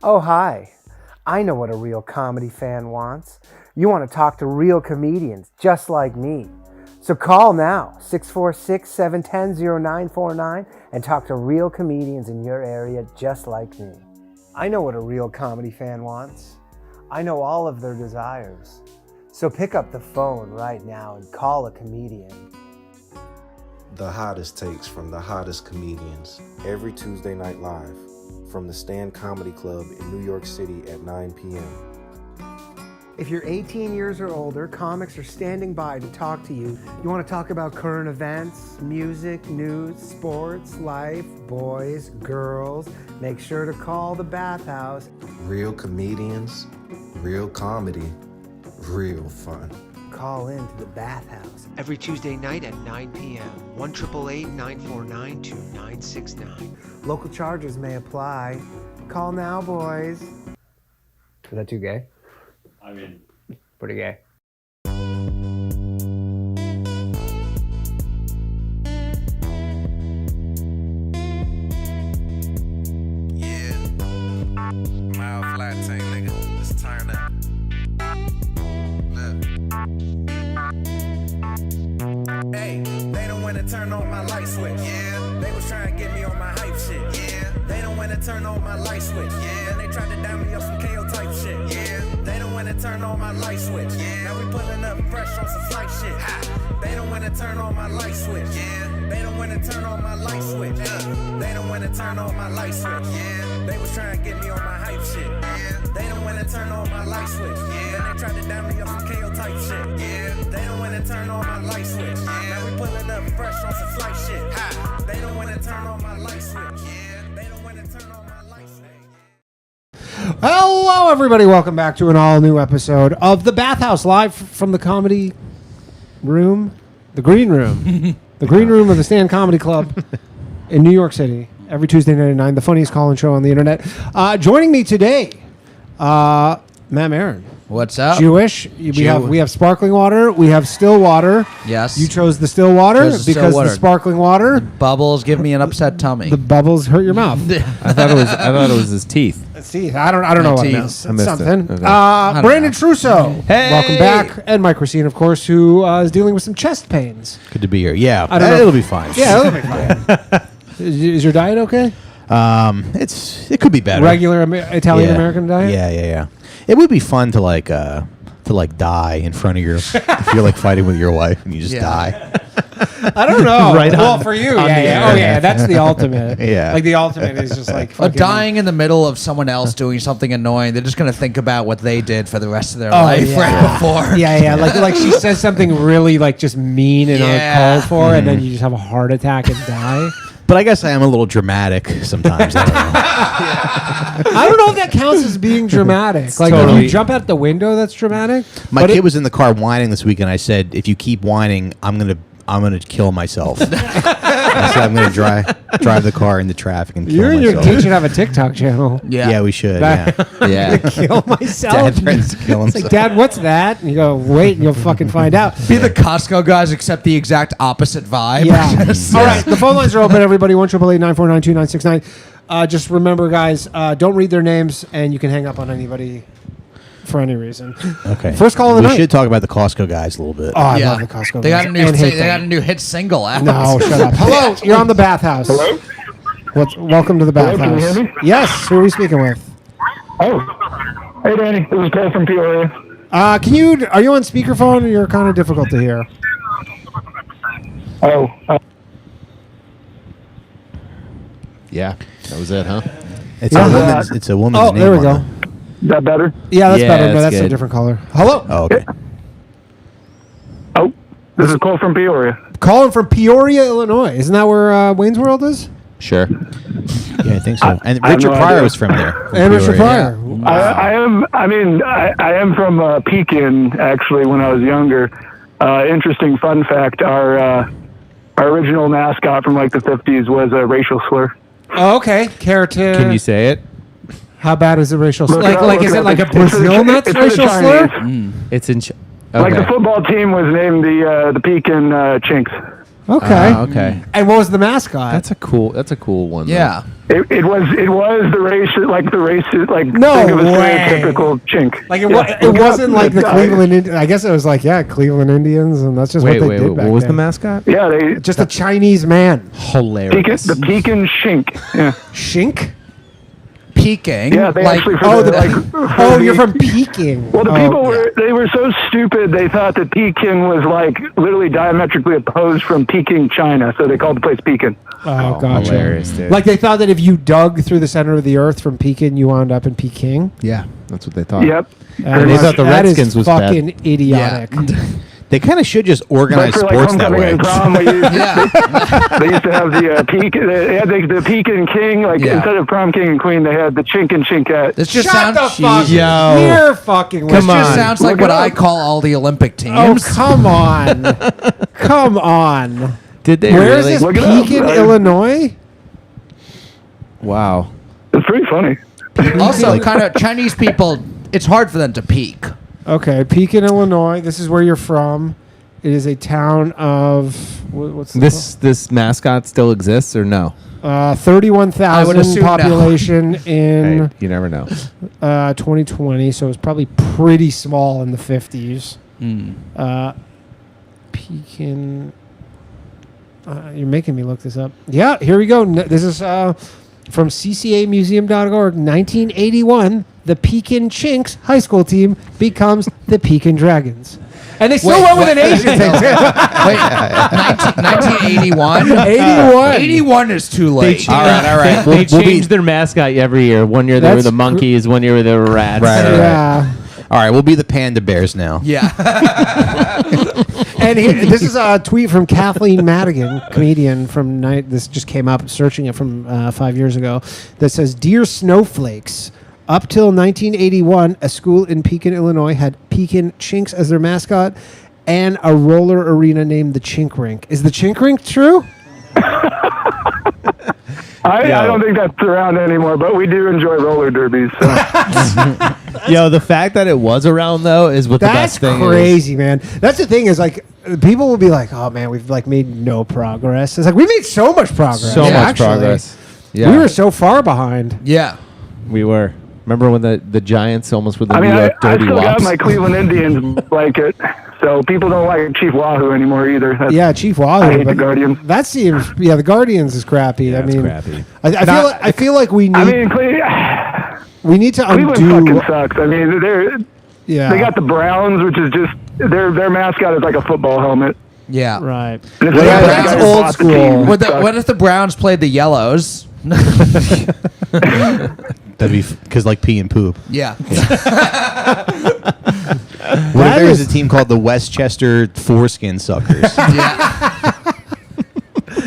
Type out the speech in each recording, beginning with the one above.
Oh, hi. I know what a real comedy fan wants. You want to talk to real comedians just like me. So call now, 646-710-0949, and talk to real comedians in your area just like me. I know what a real comedy fan wants. I know all of their desires. So pick up the phone right now and call a comedian. The hottest takes from the hottest comedians every Tuesday night live from the Stand Comedy Club in New York City at 9 p.m. If you're 18 years or older, comics are standing by to talk to you. You want to talk about current events, music, news, sports, life, boys, girls, make sure to call the Bathhouse. Real comedians, real comedy, real fun. Call in to the Bathhouse. Every Tuesday night at 9 p.m. 1-888-949-2969. Local charges may apply. Call now, boys. Is that too gay? I mean, Pretty gay. Yeah. Mild flat tank, nigga. Let's turn up. Look. Hey, they don't wanna turn on my light switch. Yeah. They was trying to get me on my hype shit. Yeah. They don't wanna turn on my light switch. Yeah. And they tried to down me up some KO type shit. Yeah. They don't wanna turn on my light switch. Yeah. Now we pulling up fresh on some flight shit. Ha. They don't wanna turn on my light switch. Yeah. They don't wanna turn on my light switch. They don't wanna turn on my light switch. Yeah. They was trying to get me on my hype shit. Yeah. They don't wanna turn on my light switch. Yeah. Then they tried to down me up some KO type shit. Yeah. They don't wanna turn on my light switch. Yeah. Now we pulling up fresh on some flight shit. Ha. They don't wanna turn on my light switch. Yeah. They don't wanna turn on my light switch. Hello, everybody. Welcome back to an all-new episode of The Bathhouse, live from the comedy room, the green room, the green room of the Stand Comedy Club in New York City, every Tuesday night at 9, the funniest call-in show on the internet. Joining me today, Matt Maran. What's up? Jewish. We have sparkling water. We have still water. Yes. You chose the still water because the sparkling water. Bubbles give me an upset tummy. The bubbles hurt your mouth. I thought it was his teeth. See, I don't know what it is. I missed Something. it. Okay. Brandon Trusso. Hey! Welcome back. And Mike Recine, of course, who is dealing with some chest pains. Good to be here. Yeah, I don't know. it'll be fine. Yeah, it'll be fine. Is your diet okay? It could be better. Regular Italian-American diet? Yeah. It would be fun to die in front of your if you're like fighting with your wife and you just die. I don't know. Right well, on- for you, on the yeah. air. Oh, yeah, that's the ultimate. Yeah. Like, the ultimate is just like fucking... Dying in the middle of someone else doing something annoying. They're just going to think about what they did for the rest of their life right before. Yeah. Like she says something really, like, just mean and uncalled for, and then you just have a heart attack and die. But I guess I am a little dramatic sometimes. I don't know. I don't know if that counts as being dramatic. Like, Totally. if you jump out the window, that's dramatic. My kid was in the car whining this week, and I said, "If you keep whining, I'm gonna kill myself." I said, "I'm gonna drive the car into traffic and kill You and your myself." kid should have a TikTok channel. Yeah, we should. Yeah. Kill myself. Dad threatens to kill It's himself. like, Dad, what's that? And you go, wait, and you'll fucking find out. Be the Costco guys, except the exact opposite vibe. Yeah. All right, the phone lines are open, everybody. 1-888-949-2969. Just remember, guys, don't read their names, and you can hang up on anybody for any reason. Okay. First call of the night. We should talk about the Costco guys a little bit. Oh, I love the Costco. They got guys a new and hate they got a them. new hit single out. No, shut up. Hello, you're on the Bathhouse. Hello? Welcome to the Hello, Bathhouse. can you hear me? Yes, who are we speaking with? Oh. Hey, Danny. This is Cole from Peoria. Are you on speakerphone, or you're kind of difficult to hear? Oh. Yeah, that was it, huh? Yeah. It's a woman's Oh, name. there we on go. the- Is that better? Yeah, that's Yeah, better. No, that's that's a good. different caller. Hello. Oh, okay. Oh. This is Cole from Peoria. Calling from Peoria, Illinois. Isn't that where Wayne's World is? Sure. Yeah, I think so. And I have Richard no Pryor idea. was from there. from And Richard Peoria. Pryor. I am from Pekin, actually, when I was younger. Interesting fun fact, our original mascot from like the 50s was a racial slur. Oh, okay. Care to... Can you say it? How bad is the racial slur? Look it up, Like, look is it it up. like a It's for the Brazil nuts it's for the racial slur? Chinese. It's in. Like the football team was named the Pekin Chinks. Okay. Okay. And what was the mascot? That's a cool one. Yeah. It was the race like No think of a way. stereotypical chink. Like it Yeah. wasn't like the Cleveland. I guess it was like Cleveland Indians, and that's just Wait, what they did back what was the then. mascot? Yeah, they Just a Chinese man. Hilarious. the Pekin shink. Yeah. Shink. Peking. Yeah, they like, actually. Oh, you're from Peking. Well, the Oh, people were so stupid. They thought that Peking was like literally diametrically opposed from Peking, China. So they called the place Pekin. Oh, gotcha. hilarious, dude. Like they thought that if you dug through the center of the earth from Pekin, you wound up in Peking. yeah. That's what they thought. Yep. That they is- thought the that is Redskins was bad. fucking idiotic. They kind of should just But organize for like sports that homecoming way. and prom, they used, Yeah. they used to have the Pekin. They had the Pekin King. Like Yeah. instead of prom king and queen, they had the chink and chinkette. This just Shut sounds. the fuck Yo. You're fucking This with just me. sounds like Look what it I up. call all the Olympic teams. Oh, come on. Come on. Did they Where is really? this? Look it up. Pekin, Illinois? Wow. It's pretty funny. Also, kind of Chinese people. It's hard for them to peak. Okay, Pekin, Illinois. This is where you're from. It is a town of what's the This mascot still exists or no? 31,000 assume no. population in Hey, you never know. 2020, so it's probably pretty small in the 50s. Pekin. You're making me look this up. Yeah, here we go. This is from ccamuseum.org. 1981, the Pekin Chinks high school team becomes the Pekin Dragons. And they still went with an Asian thing, too. Wait, 1981? 81. 81 is too late. All right. They We'll change their mascot every year. One year they were That's the monkeys. One year they were rats. Right. Yeah. All right, we'll be the panda bears now. Yeah. And this is a tweet from Kathleen Madigan, comedian from this just came up, searching it from 5 years ago, that says, "Dear Snowflakes, up till 1981, a school in Pekin, Illinois had Pekin Chinks as their mascot and a roller arena named the Chink Rink." Is the Chink Rink true? I don't think that's around anymore, but we do enjoy roller derbies. So. Yo, the fact that it was around though is what the That's best thing crazy, man. That's the thing is like people will be like, "Oh man, we've like made no progress." It's like we made so much is. progress. So Yeah, much actually. progress. Yeah, We were so far behind. Yeah. we were. Remember when the Giants almost were the I mean, New I York Dirty still got Wops? my Cleveland Indians like it, so people don't like Chief Wahoo anymore either. That's, Yeah, Chief I Wahoo. hate the but Guardians. That seems, the Guardians is crappy. Yeah, I it's mean, crappy. I feel like we need I mean, we need to Cleveland undo. fucking sucks. I mean, Yeah, they got the Browns, which is just their mascot is like a football helmet. Yeah. right. And it's Yeah, like the that's guy who old bought the school. team. What if the Browns played the Yellows? That'd be because like pee and poop. Yeah. What if That there was is- a team called the Westchester Foreskin Suckers? Yeah.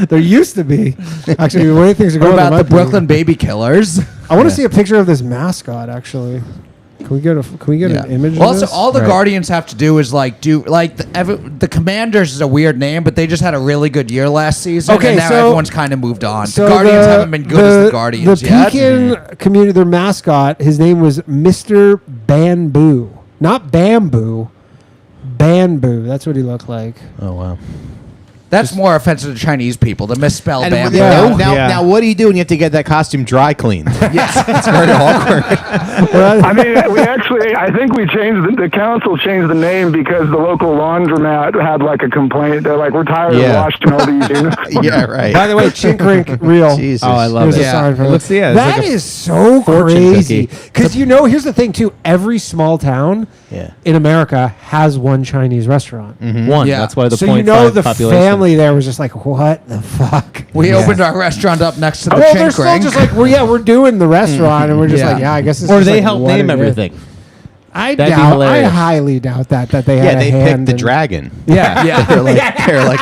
There used to be. Actually, the way things are What going, about there the might be. Brooklyn Baby Killers? I want to see a picture of this mascot. Actually, can we get an image? Well, of also, this? all the Right. Guardians have to do is the Commanders is a weird name, but they just had a really good year last season. Okay, and now so- everyone's kind of moved on. So the Guardians haven't been good as the Guardians The yet. Pekin community, their mascot, his name was Mr. Bamboo, not Bamboo. Bamboo. That's what he looked like. Oh wow! That's more offensive to Chinese people to misspell And bamboo. yeah. now, what do you do when you have to get that costume dry cleaned? Yes. It's very awkward. I mean, I think we changed the council changed the name because the local laundromat had like a complaint. They're like, we're tired of Yeah. washing all these units. Yeah, right. By the way, Chink Rink real. Jesus. Oh, I love There's it. a Yeah. sign for It it. looks- yeah, it's That like a is so fortune crazy. cookie. Because here's the thing too. Every small town Yeah. in America has one Chinese restaurant. One. Yeah. That's why the So point the population. family there was just like, what the fuck? We opened our restaurant up next to the Well, they're Chink still Rink. just like, we're doing the restaurant, and we're just Yeah. like, yeah, I guess. This Or is they like help what name it is. everything. I That'd be doubt. I hilarious. highly doubt that they had Yeah, a they hand picked the in- dragon. Yeah, Yeah. They're like,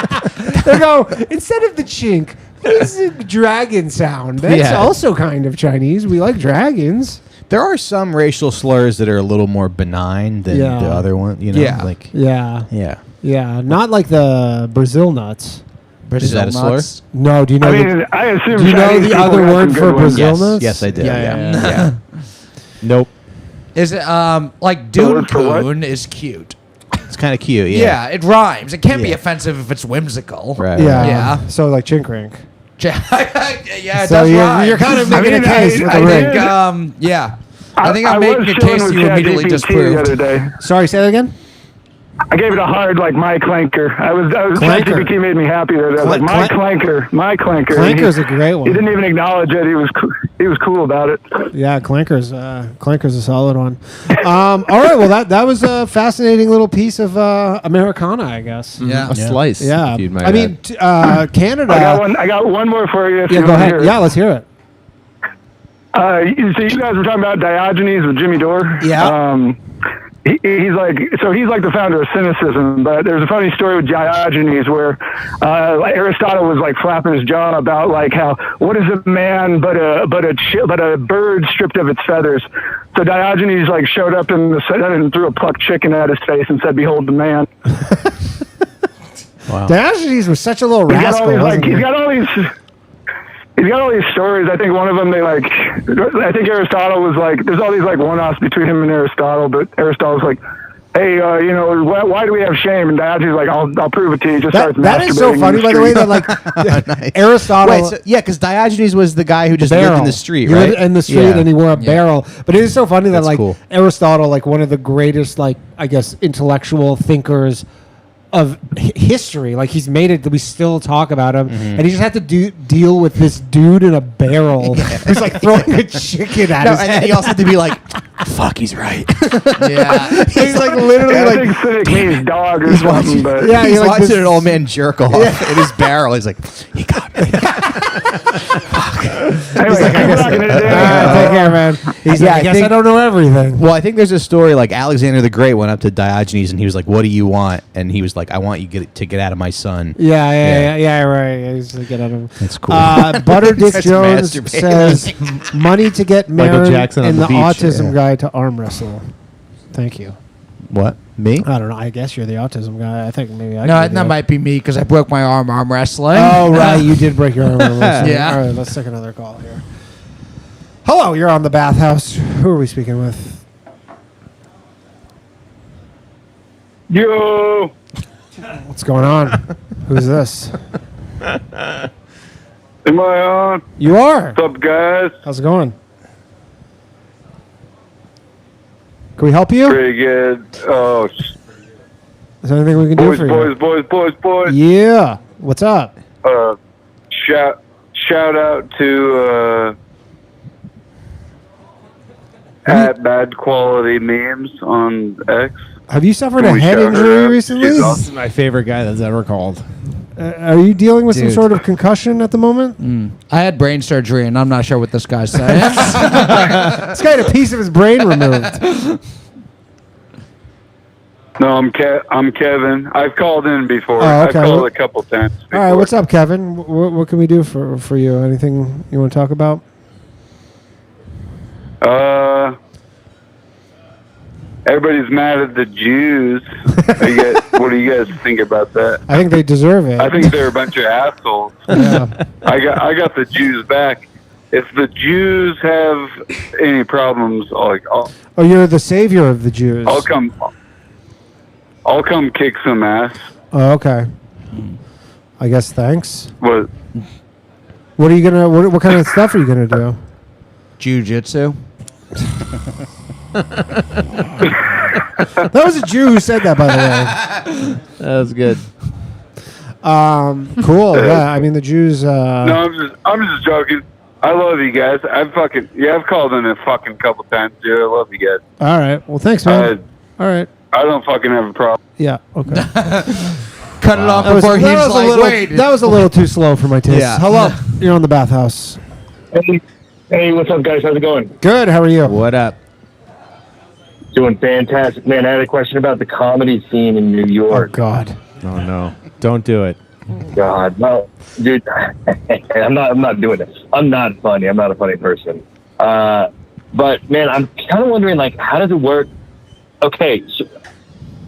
They go, instead of the chink, it's a dragon sound. That's Yeah. also kind of Chinese. We like dragons. there are some racial slurs that are a little more benign than Yeah. the other one. You know, Yeah. like Yeah, yeah. not like the Brazil nuts. Is that a slur? nuts. No, do you know? I mean, I assume. do you know Chinese the people other got word some for good ones. Brazil Yes, nuts? yes, I did. Nope. Is it like The word for what? Dune is cute? It's kind of cute. Yeah, it rhymes. It can't be Yeah. offensive if it's whimsical. Right. Yeah. Yeah. So like chink rink. Yeah, it So does rhyme. you're kind of making a case with I the think, ring. yeah. I think I'm was making a chilling case with you immediately ChatGPT disproved. the other day. Sorry, say that again. I gave it a hard like my clanker. I was Clanker. ChatGPT made me happy that I was like my clanker. Clanker's a great one. He didn't even acknowledge it. He was cool about it. Yeah, Clanker's a solid one. All right, well that was a fascinating little piece of Americana, I guess. Yeah. A slice. Yeah, if you'd might I mean Canada. I got one more for you. If Yeah, you go wanna ahead. hear it. Yeah, let's hear it. So you guys were talking about Diogenes with Jimmy Dore. Yeah. He's like the founder of cynicism, but there's a funny story with Diogenes where Aristotle was like flapping his jaw about like how what is a man but a bird stripped of its feathers. So Diogenes like showed up in the Senate and threw a plucked chicken at his face and said, "Behold the man." Wow. Diogenes was such a little He's got rascal. all these, wasn't he? He's got all these stories. I think one of them, I think Aristotle was like, there's all these like one-offs between him and Aristotle, but Aristotle's like, hey, why do we have shame? And Diogenes like, I'll prove it to you. Just starts that is so masturbating in funny, the by the way, street. that like Nice. Aristotle. Wait, so, yeah, because Diogenes was the guy who just barrel. lived in the street, He right? lived in the street Yeah. and he wore a barrel. But it is so funny that That's like cool. Aristotle, like one of the greatest, like I guess, intellectual thinkers of history, like he's made it that we still talk about him, and he just had to deal with this dude in a barrel who's like throwing a chicken at his And head. then he also had to be like, "Fuck, he's right." Yeah. He's like literally I like think cynic means dog or something, but Yeah, he's you're like watching this- an old man jerk off in his barrel. He's like, "He got me." anyway, keep rocking it, Dan. take care, man. He's Yeah, like, I I guess think- I don't know everything. Well, I think there's a story like Alexander the Great went up to Diogenes and he was like, "What do you want?" And he was like, "I want you to get out of my son." Yeah, right. He's like, get out of him. That's cool. Butter Dick That's Jones masturbating. says, money to get Michael Maran Jackson on and the the beach. autism Yeah. guy to arm wrestle. Thank you. What? Me? I don't know. I guess you're the autism guy. I think maybe I No, could be that the might be me because I broke my arm wrestling. Oh, right. You did break your arm. Yeah. All right, let's take another call here. Hello, you're on the Bathhouse. Who are we speaking with? Yo, What's going on? Who's this? am I on? You are. What's up, guys? How's it going? Can we help you? Pretty good. Oh, Is there anything we can do for you? boys. Yeah. What's up? Shout out to at Bad Quality Memes on X. Have you suffered Can a we head shout her injury out? recently? She's This is my favorite guy that's ever called. Are you dealing with some Dude. sort of concussion at the moment? I had brain surgery, and I'm not sure what this guy's saying. This guy had a piece of his brain removed. No, I'm Kevin. I've called in before. Oh, I've okay. called a couple times before. All right, what's up, Kevin? What can we do for you? Anything you want to talk about? Everybody's mad at the Jews. What do you guys think about that? I think they deserve it. I think they're a bunch of assholes. Yeah. I got the Jews back. If the Jews have any problems, Oh, you're the savior of the Jews. I'll come kick some ass. Oh, okay. I guess thanks. What? What are you gonna? What kind of stuff are you gonna do? Jiu-jitsu. That was a Jew who said that, by the way. That was good. Cool. Yeah, I mean the Jews. No, I'm just joking. I love you guys. I've called in a fucking couple times, dude. I love you guys. All right. Well, thanks, man. All right. I don't fucking have a problem. Yeah. Okay. Cut it off before he's like, wait. That was a little too slow for my taste. Yeah. Hello. You're on the Bathhouse. Hey, what's up, guys? How's it going? Good. How are you? What up? Doing fantastic, man. I had a question about the comedy scene in New Oh York. God. Oh no! Don't do it. God, no, dude. I'm not doing it. I'm not funny. I'm not a funny person. But man, I'm kind of wondering, like, how does it work? Okay, so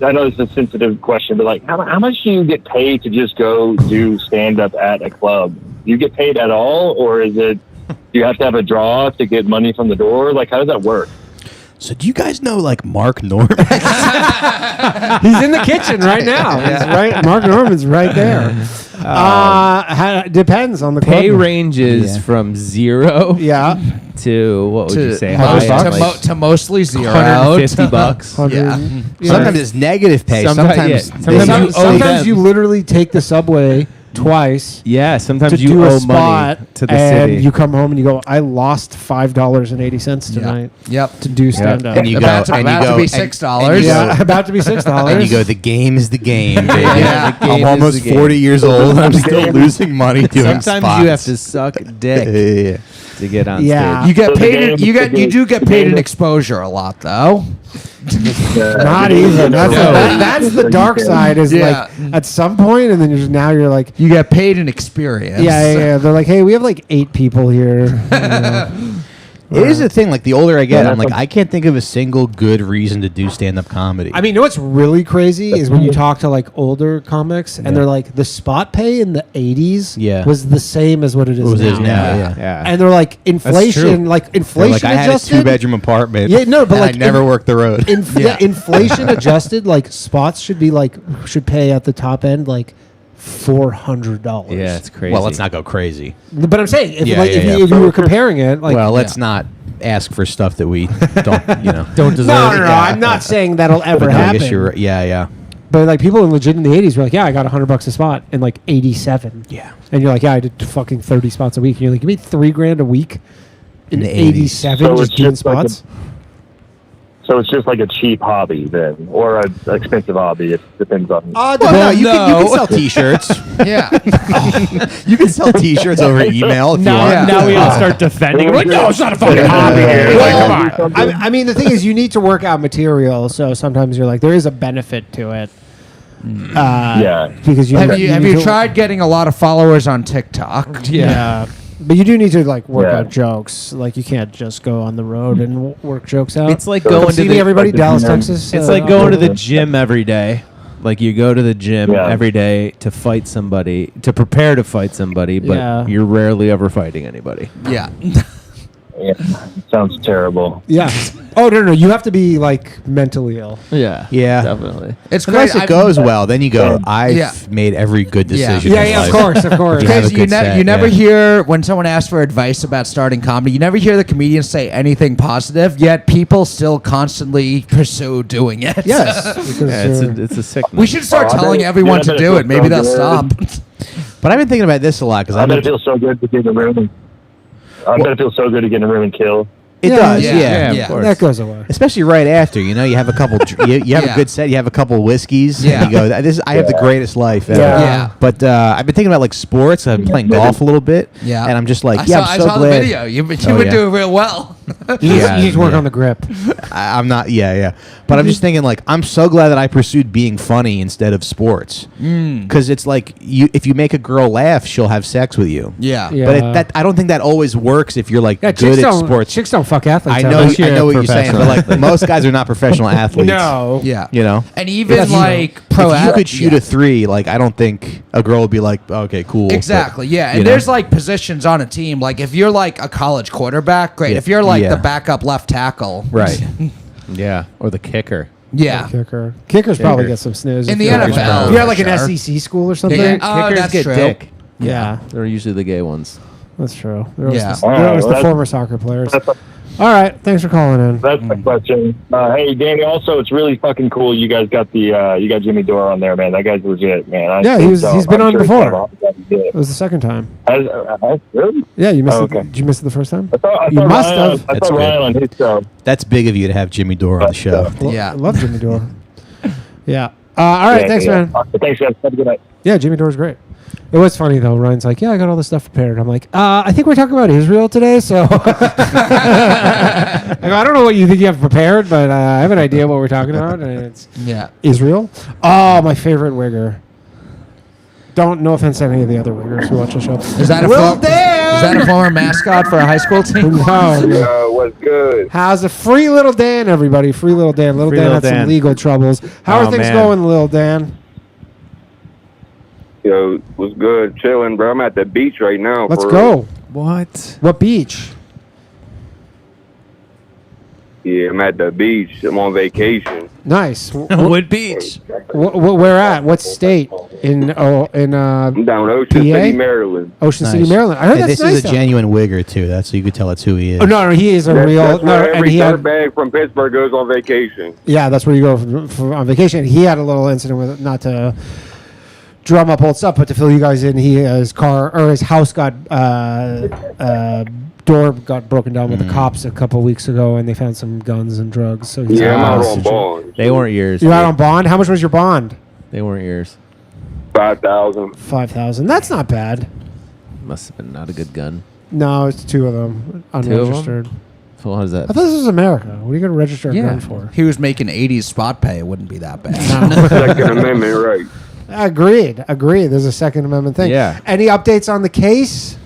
I know this is a sensitive question, but like, how much do you get paid to just go do stand up at a club? Do you get paid at all, or is it? Do you have to have a draw to get money from the door? Like, how does that work? So do you guys know like Mark Norman? He's in the kitchen right now. He's right. Mark Norman's right there. Depends on the Pay club. ranges from 0 Yeah. to what would you say? $100 high, bucks? To mostly zero. $150. Yeah. Sometimes it's negative pay. Sometimes Sometimes you literally take the subway twice. Yeah, sometimes to you do a owe spot, money to the and city. you come home and you go, I lost $5.80 tonight. Yep. To do stand up. And you About go, to, and you about go, to be and- $6. and you Yeah, go- about to be $6. And you go, the game is the game, baby. Yeah, the game I'm is almost the game. 40 years old and I'm still losing money doing Sometimes spots. you have to suck dick Yeah. to get on Yeah. stage. You get So the paid. game- You do get paid in game- exposure a lot, though. Not even. That's the dark side. Is Yeah. like at some point, and then you're like, You get paid in experience. yeah. They're like, hey, we have like 8 people here. It is the thing, like the older I get, I'm like, I can't think of a single good reason to do stand-up comedy. I mean, you know what's really crazy is when you talk to like older comics, and they're like, the spot pay in the '80s was the same as what it is What it now. is now, yeah. And they're like, true. inflation, like They're inflation like, I had a adjusted. 2-bedroom apartment. Yeah, no, but and like I never worked the road. Inflation adjusted, like spots should pay at the top end like $400. Yeah, it's crazy. Well, let's not go crazy. But I'm saying, if, Yeah, if you were comparing it, like, Well, let's not ask for stuff that we don't, don't deserve. no, I'm not saying that'll ever But no, I happen. guess you're right. Yeah. But like people in legit in the '80s were like, yeah, I got $100 a spot in like '87. Yeah. And you're like, yeah, I did fucking 30 spots a week. And you're like, you made $3,000 a week in In the 87 So just it's doing just like spots. So it's just like a cheap hobby then, or an expensive hobby. It depends on. Well, no, you can sell T-shirts. Yeah. You can sell T-shirts over email if you want. Now we all start defending. Like, no, it's not a fucking hobby. Well, come on. I mean, the thing is, you need to work out material. So sometimes you're like, there is a benefit to it. Yeah. Because you Have need you to- tried getting a lot of followers on TikTok? Yeah. But you do need to like work Yeah. out jokes. Like you can't just go on the road and work jokes out. It's like So going Come to see me, the everybody, like the Dallas, gym. Texas. It's like going to the gym every day. Like you go to the gym Yeah. every day to fight somebody, to prepare to fight somebody, but Yeah. you're rarely ever fighting anybody. Yeah. Yeah. Sounds terrible. Yeah. Oh no, you have to be like mentally ill. Yeah. Yeah. Definitely. It's Unless great. it goes well, then you go, I've Yeah. made every good Yeah. decision. Yeah, in yeah, life. of course, of course. You have a Because good set, you never yeah. hear when someone asks for advice about starting comedy, you never hear the comedians say anything positive, yet people still constantly pursue doing it. Yes. Because Yeah, it's a sickness. We should start Oh, I telling bet- everyone yeah, I to bet it do feels it. Maybe so they'll good. stop. But I've been thinking about this a lot because I bet it feels so good to get in a room. I bet it feels so good to get in a room and kill. It Yeah, does, yeah, yeah. yeah. of course. that goes away. Especially right after, you have a couple, you have Yeah. a good set, you have a couple whiskeys, Yeah. and you go, I have the greatest life ever. Yeah. Yeah. But I've been thinking about like sports. I've been playing golf a little bit, Yeah. and I'm just like, I yeah, saw, I'm so I saw glad. the video. You Oh, were yeah. doing real well. You need to work yeah. on the grip. I'm not, yeah. But I'm just thinking, like, I'm so glad that I pursued being funny instead of sports, because it's like if you make a girl laugh, she'll have sex with you. Yeah. Yeah. But I don't think that always works if you're like Yeah, good at sports. Chicks don't fuck athletes. I out know, there. Unless you're I know a what you're saying, but like professional most guys are not professional athletes. No. Yeah. You know, And even That's like pro if you could shoot yeah. a 3, like I don't think a girl would be like, okay, cool. Exactly, But, yeah. you And know? there's like positions on a team. Like if you're like a college quarterback, great. Yeah. If you're like Yeah. the backup left tackle, right. Yeah. Or the kicker. Yeah. Kickers probably Kicker. get some snooze. In if the you're- NFL, If you have like for an sure. SEC school or something. Yeah. Oh, Kickers that's get true. dick. Yeah, They're usually the gay ones. that's true. They're always Yeah. the, they're always the Alright, former soccer players. All right, thanks for calling in. That's the question. Hey, Danny. Also, it's really fucking cool. You guys got you got Jimmy Dore on there, man. That guy's legit, man. I Yeah, think he's been I'm on sure he's before. got a lot of It was the second time. Really? Yeah, you missed Oh, it. okay. Did you miss it the first time? I You saw must Ryan, have. I That's saw good. Ryan on his show. That's big of you to have Jimmy Dore on the show. Yeah. I love Jimmy Dore. Yeah. All right, thanks, man. Thanks, guys. Have a good night. Yeah, Jimmy Dore's great. It was funny though. Ryan's like, "Yeah, I got all this stuff prepared." I'm like, "I think we're talking about Israel today." So I go, I don't know what you think you have prepared, but I have an idea what we're talking about, and it's Yeah. Israel. Oh, my favorite wigger. Don't no offense to any of the other wiggers who watch the show. Is that a Lil is Dan? that a former mascot for a high school team? No. What's good? How's a free little Dan, everybody? Free little Dan. Little Free Dan Lil had some Dan. legal troubles. How Oh, are things man. going, Lil Dan? Yo, what's good? Chilling, bro. I'm at the beach right now. Let's for go. real. What? What beach? Yeah, I'm at the beach. I'm on vacation. Nice. Wood Beach. Where at? What state? In I'm down in Ocean PA? City, Maryland. Ocean Nice. City, Maryland. I heard And that's this nice. is a genuine wigger too. That's so you could tell it's who he is. Oh, no, he is a That's real. where No, and every he had. dirtbag from Pittsburgh goes on vacation. Yeah, that's where you go for on vacation. He had a little incident with it, not to drum up old stuff, but to fill you guys in. His car or his house got door got broken down with the cops a couple weeks ago, and they found some guns and drugs. So he's Yeah, I'm out on hostage. bond. They weren't yours. You're out on bond. How much was your bond? They weren't yours. 5,000. 5,000. That's not bad. Must have been not a good gun. No, it's two of them unregistered. So what is that? I thought this was America. What are you going to register a Yeah. gun for? He was making 80s spot pay. It wouldn't be that bad. Second Amendment, right? Agreed. There's a Second Amendment thing. Yeah. Any updates on the case?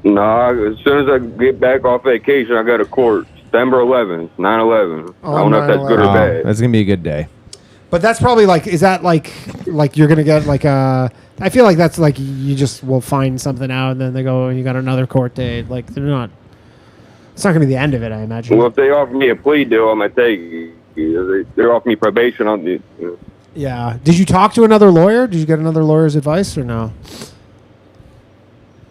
Nah, as soon as I get back off vacation, I got a court. September 11th, 9/11. I don't know if that's good or bad. That's gonna be a good day. But that's probably like, is that like you're going to get like a, I feel like that's like you just will find something out and then they go, and you got another court date. Like they're not, it's not going to be the end of it, I imagine. Well, if they offer me a plea deal, I'm gonna take it. They're offering me probation on the. Yeah. Did you talk to another lawyer? Did you get another lawyer's advice or no?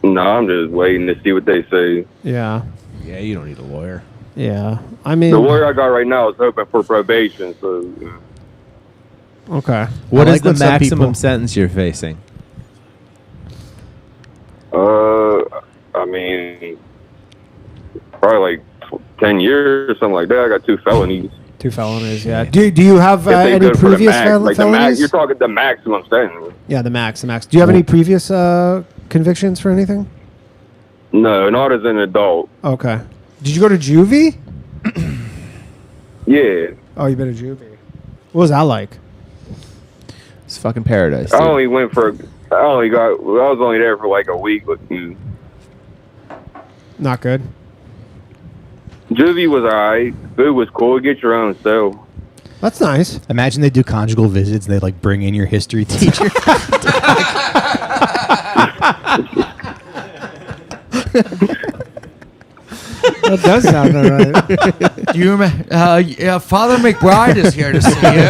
No, I'm just waiting to see what they say. Yeah. Yeah, you don't need a lawyer. Yeah. I mean, The lawyer I got right now is hoping for probation, so. Okay. What is like the when some maximum people- sentence you're facing? I mean, probably like 10 years or something like that. I got 2 felonies. 2 felonies, yeah. Do you have If they any go for the previous max, like the max, felonies? you're talking the maximum sentence. Yeah, the max. Do you have any previous convictions for anything? No, not as an adult. Okay. Did you go to juvie? Yeah. Oh, you've been to juvie. What was that like? It's fucking paradise. I dude. only went for, I was only there for like a week. Not good. Juvie was alright. Food was cool. Get your own cell. That's nice. Imagine they do conjugal visits and they like bring in your history teacher. That does sound all right. Father McBride is here to see you.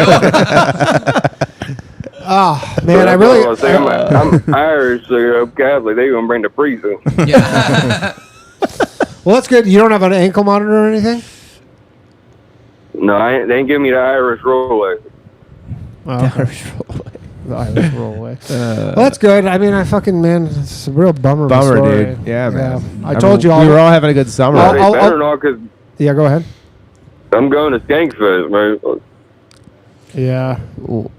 Oh, man, I really... I'm Irish, so I'm Catholic. They gonna bring the priest in. Yeah. Well, that's good. You don't have an ankle monitor or anything? No, they ain't giving me the Irish Rolex. Oh, okay. The Irish rollaway. Well, that's good. I mean, it's a real bummer. of a Bummer, story. dude. Yeah, man. I told you all. We were all having a good summer. No, they better not, because Yeah, go ahead. I'm going to Skankfest, man. Yeah.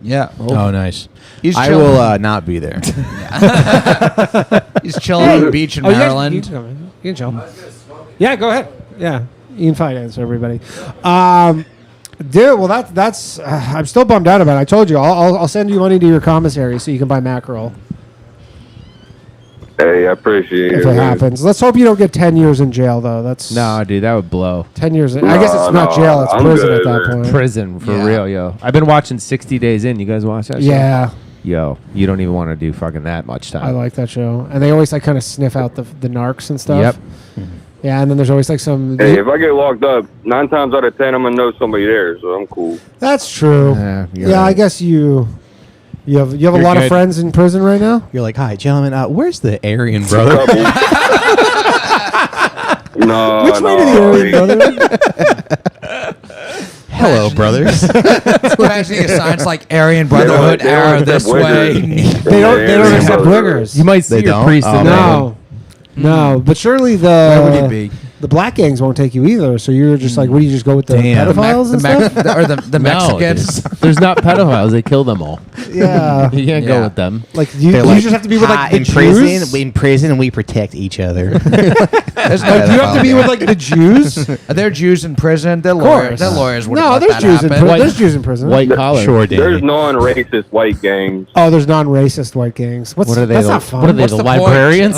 Yeah. Oh, nice. He's I chilling. will not be there. He's chilling on the beach in Oh, Maryland. You can chill. Yeah, go ahead. Yeah. Ian Finance, everybody. Dude, well, that's. I'm still bummed out about it. I told you, I'll send you money to your commissary so you can buy mackerel Hey, I appreciate if it. it man. happens. Let's hope you don't get 10 years in jail, though. That's No, dude, that would blow. 10 years. I guess it's not No, jail; it's I'm prison good, at that man. point. Prison for Yeah. real, yo. I've been watching 60 Days In. You guys watch that show? Yeah, Yo, you don't even want to do fucking that much time. I like that show, and they always like kind of sniff out the narcs and stuff. Yep. Yeah, and then there's always like some. Hey, if I get locked up, 9 times out of 10, I'm gonna know somebody there, so I'm cool. That's true. Yeah, you're Yeah, I right. guess you have a You're lot of good. friends in prison right now. You're like, hi, gentlemen. Where's the Aryan brother? No, Which way to the Aryan brother? Hello, brothers. Imagine a signs like Aryan Brotherhood They don't era accept this wiggers. way. They don't accept wiggers. You might see They your don't? priest Oh, in man. there. No, but surely Where would you be? the black gangs won't take you either. So you're just like, what do you just go with the Damn. pedophiles and stuff? Or the No, Mexicans. dude. There's not pedophiles. They kill them all. Yeah. You can't Yeah. go with them. Like you They're like, just have to be with like the in Jews. prison, we protect each other. There's Like, do you have to be with like the Jews? Are there Jews in prison? They're course. lawyers. They're lawyers. wouldn't No, let there's that Jews in happen. prison. There's Jews in prison. White collar. Sure, There's Danny. non-racist white gangs. Oh, there's non-racist white gangs. What's What are they? That's The, not fun. what are they? What's The the point? librarians?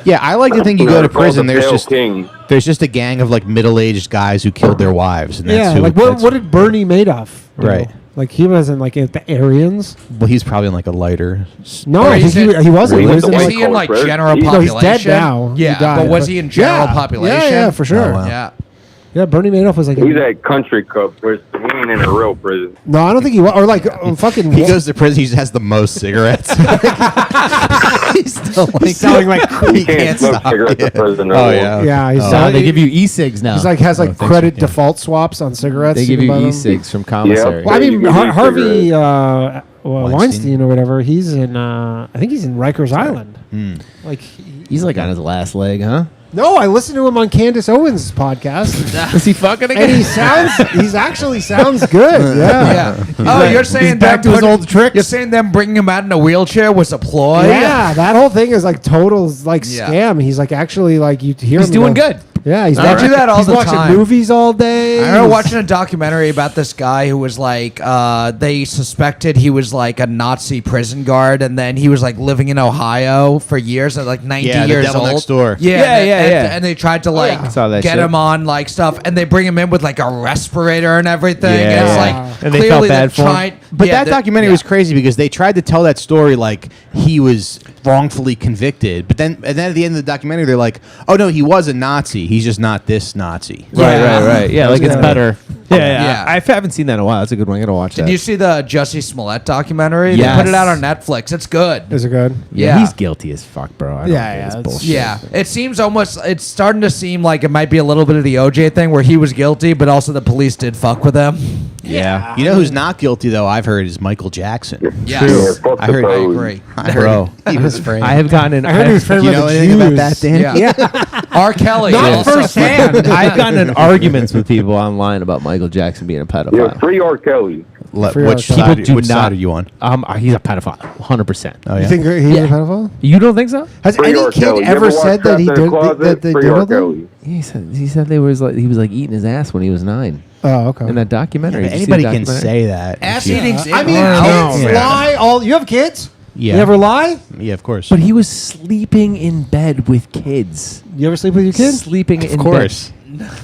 Yeah, I like to think you go to prison. There's just king. there's just a gang of like middle-aged guys who killed their wives, and that's Yeah, who. like what did Bernie Madoff do? Right. Like he wasn't like in the Aryans. Well, he's probably in like a lighter. No, Or I think he's in- he wasn't. He Wait, was in the Was like, he in like White general collar population? No, he's dead now. He Yeah, died, but was but- he in general Yeah. population? Yeah, for sure. Oh, wow. Yeah. Yeah, Bernie Madoff was like. He's at country club, where he ain't in a real prison. No, I don't think he was. Or like fucking. He goes to prison. He just has the most cigarettes. He's still like selling like He can't smoke cigarettes in prison. Oh yeah. Yeah, he's Oh, they give you e-cigs now. He's like has like credit default swaps on cigarettes. They give you buy them. e-cigs from commissary. Well, I mean, You can Harvey Weinstein or whatever. He's in. I think he's in Rikers Island. Like He's like on his last leg, huh? no, I listened to him on Candace Owens' podcast. Is he fucking again? And he's actually sounds good. Yeah. Oh, you're saying back to his old tricks? You're saying them bringing him out in a wheelchair was a ploy? Yeah, that whole thing is like total like Yeah. scam. He's like actually like you hear He's him doing go- good. Yeah, he's They do that all he's the watching time. movies all day. I remember watching a documentary about this guy who was like, they suspected he was like a Nazi prison guard, and then he was like living in Ohio for years at like 90 Yeah, the years Devil old. Next Door. And they tried to like I saw that get shit. him on like stuff, and they bring him in with like a respirator and everything. Yeah. And it's like And they clearly felt they're bad for him. trying- But yeah, that documentary was crazy because they tried to tell that story like he was wrongfully convicted. But then at the end of the documentary, they're like, "Oh no, he was a Nazi. He's just not this Nazi." Right. Yeah, like it's Yeah. better. Yeah. Yeah. I haven't seen that in a while. That's a good one. I gotta watch Did that. you see the Jussie Smollett documentary? Yes. They put it out on Netflix. It's good. Is it good? Yeah. He's guilty as fuck, bro. I don't Yeah, think yeah, it's it's- bullshit. Yeah, it seems almost. It's starting to seem like it might be a little bit of the OJ thing, where he was guilty, but also the police did fuck with him. Yeah. You know who's not guilty though? I've heard is Michael Jackson. Yes, Yeah, fuck I the heard. I pose. agree. I heard Bro. he was framed. I have gotten an. I heard he was I've- framed You by know the anything about Jews. that, Dan? Yeah. R. Kelly. Not also. firsthand. I've gotten in arguments with people online about Michael Jackson being a Yeah, pedophile. free R. Kelly. Free Which R. side? People do Which not- side are you on? He's a pedophile, 100%. Oh You yeah. think he's a pedophile? You don't think so? Has Free any R. kid Kelly. You ever watch said that he Trapped in did a Closet? that they Free R. diddled him? Kelly. He said he was like eating his ass when he was 9 Oh, okay. in that documentary. Did you see the Anybody can documentary? say that. Ass Yeah. eating. I mean, Oh, kids no. lie all. You have kids? Yeah. You ever lie? Yeah, of course. But he was sleeping in bed with kids. You ever sleep with your kids? Sleeping in of course. bed.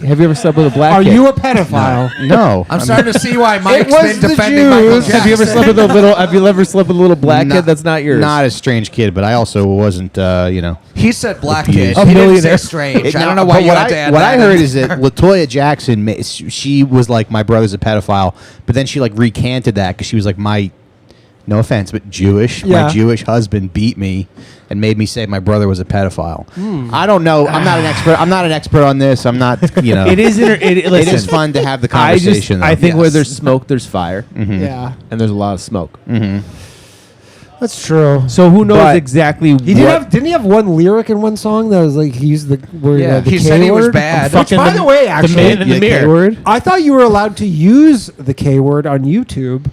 Have you ever slept with a black Are kid? you a pedophile? No. I'm starting to see why Mike's was been the defending Michael Jews. Jackson. Have you ever slept with a little? Have you ever slept with a little black Not- kid that's not yours? Not a strange kid, but I also wasn't. He said black Abused. kid. A He didn't say millionaire. strange. I don't know why But you what had to add What that I heard in. is that Latoya Jackson, she was like, my brother's a pedophile, but then she like recanted that because she was like, no offense, but Jewish. Yeah. My Jewish husband beat me and made me say my brother was a pedophile. I don't know. I'm not an expert. I'm not an expert on this. I'm not. You know. It is. It Listen, is fun to have the I conversation. I think Yes. where there's smoke, there's fire, Yeah, and there's a lot of smoke. that's true. So who knows But exactly He what? didn't he have one lyric in one song that was like he used the word Yeah, the he K said he was word? bad. Which, by the way, actually, the man in the mirror. K-word? I thought you were allowed to use the K word on YouTube,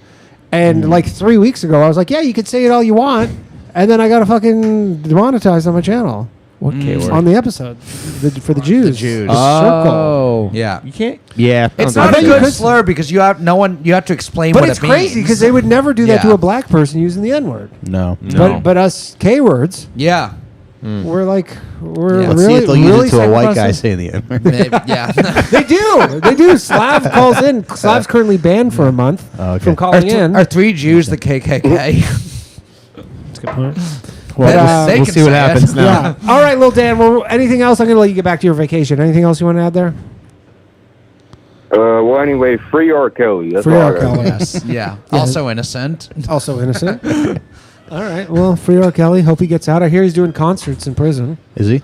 and like 3 weeks ago, I was like, yeah, you could say it all you want, and then I got demonetized demonetized on my channel What K-word? on the episode for the Jews. Jews. The circle. Oh, Yeah. You can't. Yeah, It's I not thought a you good could- slur because you have to explain But what it's it means. crazy because they would never do that to Yeah. a black person using the N word. No. But us K words, Yeah. we're like we're Yeah. Let's see really if they'll use really it to a white second guy class- saying the N word. Maybe, yeah. They do. They do. Slav calls in. Slav's currently banned for a month Oh, okay. from calling in. Are 3 Jews the KKK? That's a good point. But, They we'll can see what say it. happens now. Yeah. All right, Lil Dan. Well, anything else? I'm going to let you get back to your vacation. Anything else you want to add there? Well, anyway, free R. Kelly. That's Free all I R. got. Kelly. Yes. Yeah. Also innocent. Also innocent. All right. Well, free R. Kelly. Hope he gets out. I hear he's doing concerts in prison. Is he?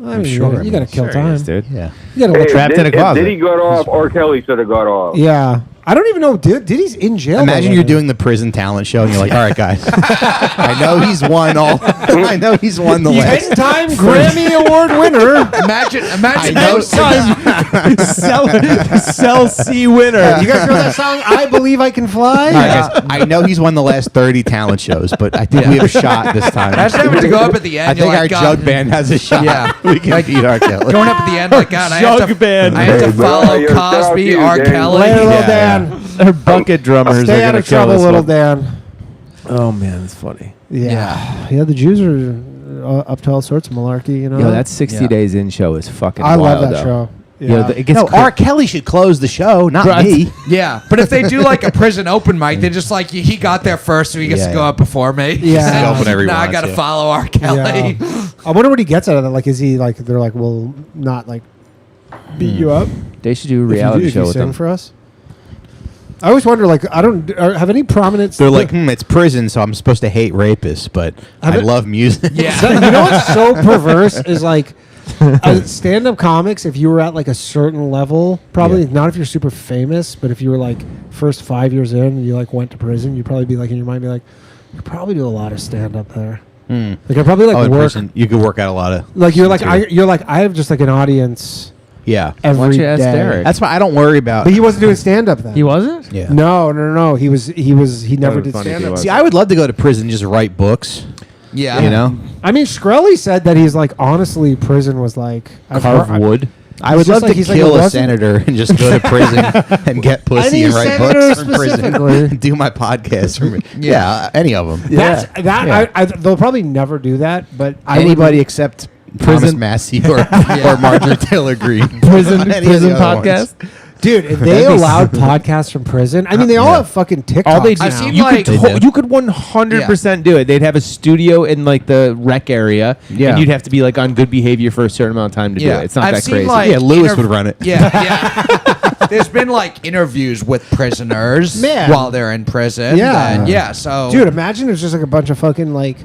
I mean, sure. you got to kill time. dude. Yeah. You got to Hey, let Trapped in a closet. Did he got off? R. Kelly should have got off. Yeah. I don't even know. Did he's in jail? Imagine by you're then. doing the prison talent show and you're like, all right, guys, I know he's won all. I know he's won the last. 10-time Grammy Award winner. Imagine I know. Cell C winner. You guys know that song? I Believe I Can Fly. All right, guys, I know he's won the last 30 talent shows, but I think we have a shot this time. Imagine having to go up at the end. I think you're our like, jug God, band has a shot. Yeah. We can beat R. Kelly. going up at the end like God. I have to, Jug band. I have to Hey, follow bro, shout out Cosby, to you, R. gang. Kelly. Later, Lil Yeah, Dan. Her bucket drummers Stay are out gonna of kill trouble, this Little one. Dan. Oh man, that's funny. Yeah. The Jews are up to all sorts of malarkey, you know? Yo, that 60 Days In show is fucking I wild, love that though. show. Yo, Yeah. it gets No, R. Kelly should close the show, not Bro, me. Yeah, but if they do like a prison open mic, they just like he got there first, so he gets Yeah, to go yeah. up before me. Yeah. And Go up whenever he now I wants, got to yeah. follow R. Kelly. Yeah. I wonder what he gets out of that. Like, is he like, they're like, well, not like beat you up. They should do a If you reality do- if show you with sing them. for us. I always wonder, like, I don't have any prominent. They're like, it's prison, so I'm supposed to hate rapists, but I love music. Yeah. So, you know what's so perverse is like stand-up comics. If you were at like a certain level, probably not if you're super famous, but if you were like first 5 years in, and you like went to prison, you'd probably be like in your mind, be like, you probably do a lot of stand-up there. Like I probably like in work. prison, you could work out a lot of. Like you're like material. I have just like an audience. Yeah. Every Why don't you ask day. Derek? That's why I don't worry about. But he wasn't doing stand-up then. He wasn't? Yeah. No. He never did funny if he stand-up. was. See, I would love to go to prison and just write books. Yeah. You know, I mean, Shkreli said that he's like, honestly, prison was like Carve wood. I would just love like- to he's like, kill it a wasn't- senator and just go to prison and get pussy Any and write senator books from prison. specifically. And do my podcast from yeah, any of them. They'll probably never do that, but Anybody except Thomas Prison- Massey or Marjorie Taylor Greene. Prison Any of the other podcast. ones. dude, if they allowed podcasts from prison, I mean, they all have fucking TikToks All they now. I've seen you like could you could 100% do it. They'd have a studio in like the rec area, Yeah. and you'd have to be like on good behavior for a certain amount of time to do it. It's not I've that seen, crazy. like, Yeah, Lewis would run it. Yeah. There's been like interviews with prisoners Man. while they're in prison. Yeah. So Dude, imagine it's just like a bunch of fucking like,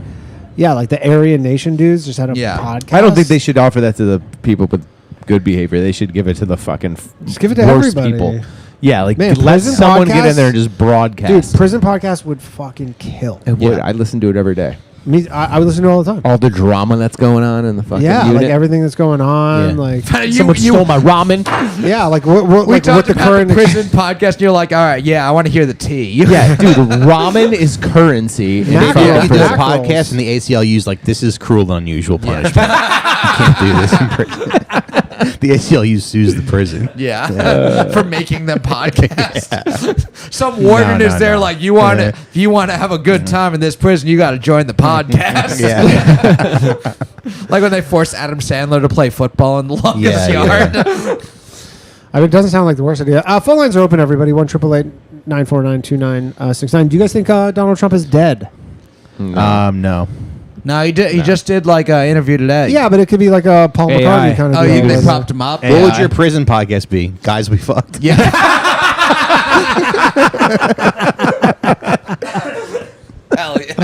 like the Aryan Nation dudes just had a podcast. I don't think they should offer that to the people with good behavior. They should give it to the fucking Just give it to worst everybody. people. Yeah, like Man, let prison someone get in podcasts- there and just broadcast. Dude, prison podcast would fucking kill. It would. I listen to it every day. Me, I would listen to it all the time. All the drama that's going on in the fucking Yeah, unit. like everything that's going on, Yeah. like Someone stole my ramen. yeah, like what we like what talked the about current the prison podcast, and you're like, all right, I want to hear the tea. Yeah, dude, ramen is currency. in Mackerel. fucking You do a prison. Mackerels. podcast and the ACLU's like, this is cruel and unusual punishment. You can't do this in prison. The ACLU sues the prison. For making them podcasts. Some warden No, is there no. like, if you want to have a good time in this prison, you got to join the podcast. Yeah. Like when they forced Adam Sandler to play football in the longest Yeah, yard. I mean, it doesn't sound like the worst idea. Phone lines are open, everybody. 1-888-949-2969. Do you guys think Donald Trump is dead? No. No, he did. He just did like an interview today. Yeah, but it could be like a Paul AI. McCartney kind of Oh, deal. they where propped him up. What would your prison podcast be? Guys we fucked. Yeah. Hell yeah.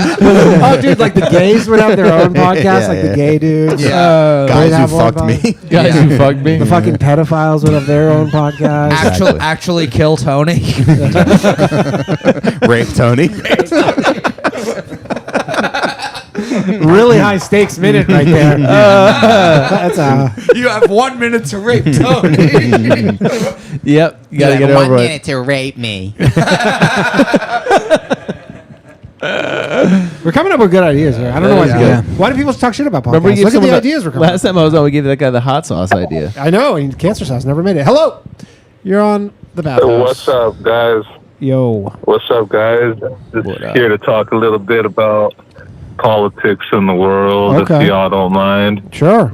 Oh, dude, like the gays would have their own podcast, Yeah, like yeah. the gay dudes. Yeah. They'd Guys have who one fucked me. podcast. Guys who fucked me. The fucking pedophiles would have their own podcast. Exactly. Actually kill Tony. Rape Tony. Really high stakes minute right there. That's You have 1 minute to rape Tony. Yep, you gotta get it over with. to rape me. we're coming up with good ideas here. I don't know why. Yeah. Why do people talk shit about podcasts? Remember, Look at the ideas we're coming. last time I was on, we gave that guy the hot sauce idea. I know. And Cancer Sauce never made it. Hello, you're on the Bathhouse. What's up, guys? Yo. What's up, guys? Just What up? here to talk a little bit about politics in the world, Okay. if y'all don't mind. Sure.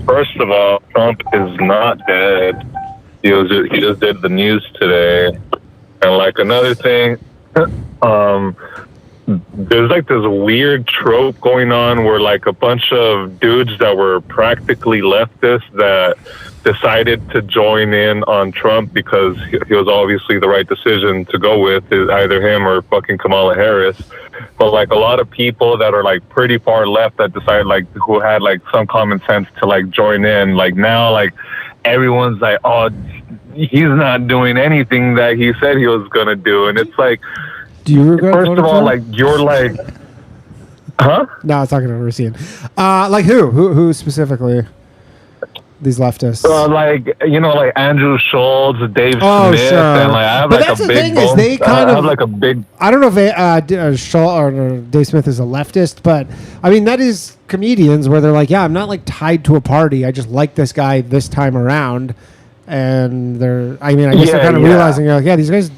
First of all, Trump is not dead. He just did the news today. And like another thing, there's like this weird trope going on where like a bunch of dudes that were practically leftists that decided to join in on Trump because he was obviously the right decision to go with, is either him or fucking Kamala Harris. But like a lot of people that are like pretty far left that decided like who had like some common sense to like join in, like now like everyone's like, oh, he's not doing anything that he said he was gonna do, and it's like, Do you regret first voting of all, for like him? you're like, huh? No, I was talking to Recine. Like who? Who specifically? These leftists. Like like Andrew Schultz, Dave Oh, Smith, sure. and like I have But like that's a the big thing is bone. they kind I of- have like a big. I don't know if Schultz or Dave Smith is a leftist, but I mean that is comedians where they're like, yeah, I'm not like tied to a party. I just like this guy this time around, and they're. I mean, I guess they're kind of realizing, like, yeah, these guys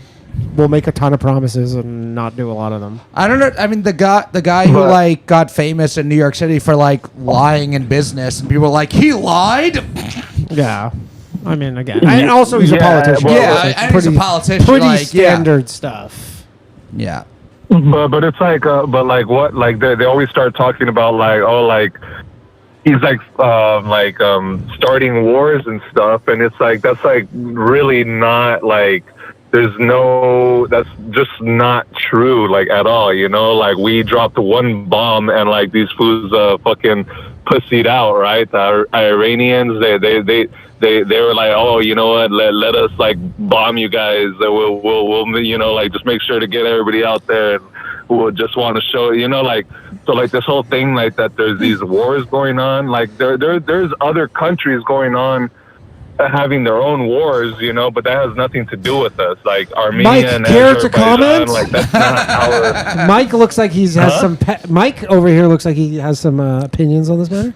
will make a ton of promises and not do a lot of them. I don't know. I mean, the guy who like got famous in New York City for like lying in business, and people were like, he lied. Yeah. I mean, again, and also he's a Yeah, politician. well, Yeah, so it's and he's a politician, Pretty like, yeah. standard stuff. Yeah. But it's like, but like what? Like they always start talking about like, oh, like he's like starting wars and stuff, and it's like that's like really not like that's just not true like at all, you know. Like we dropped one bomb and like these fools fucking pussied out, right? The Iranians, they were like, oh, you know what, let us like bomb you guys, we'll you know, like just make sure to get everybody out there and we'll just want to show, you know, like, so like this whole thing like that there's these wars going on, like there's other countries going on having their own wars, you know, but that has nothing to do with us. Like Armenia Mike, and care to Azerbaijan, comment? like that's not our. Mike looks like he has some. Mike over here looks like he has some opinions on this matter.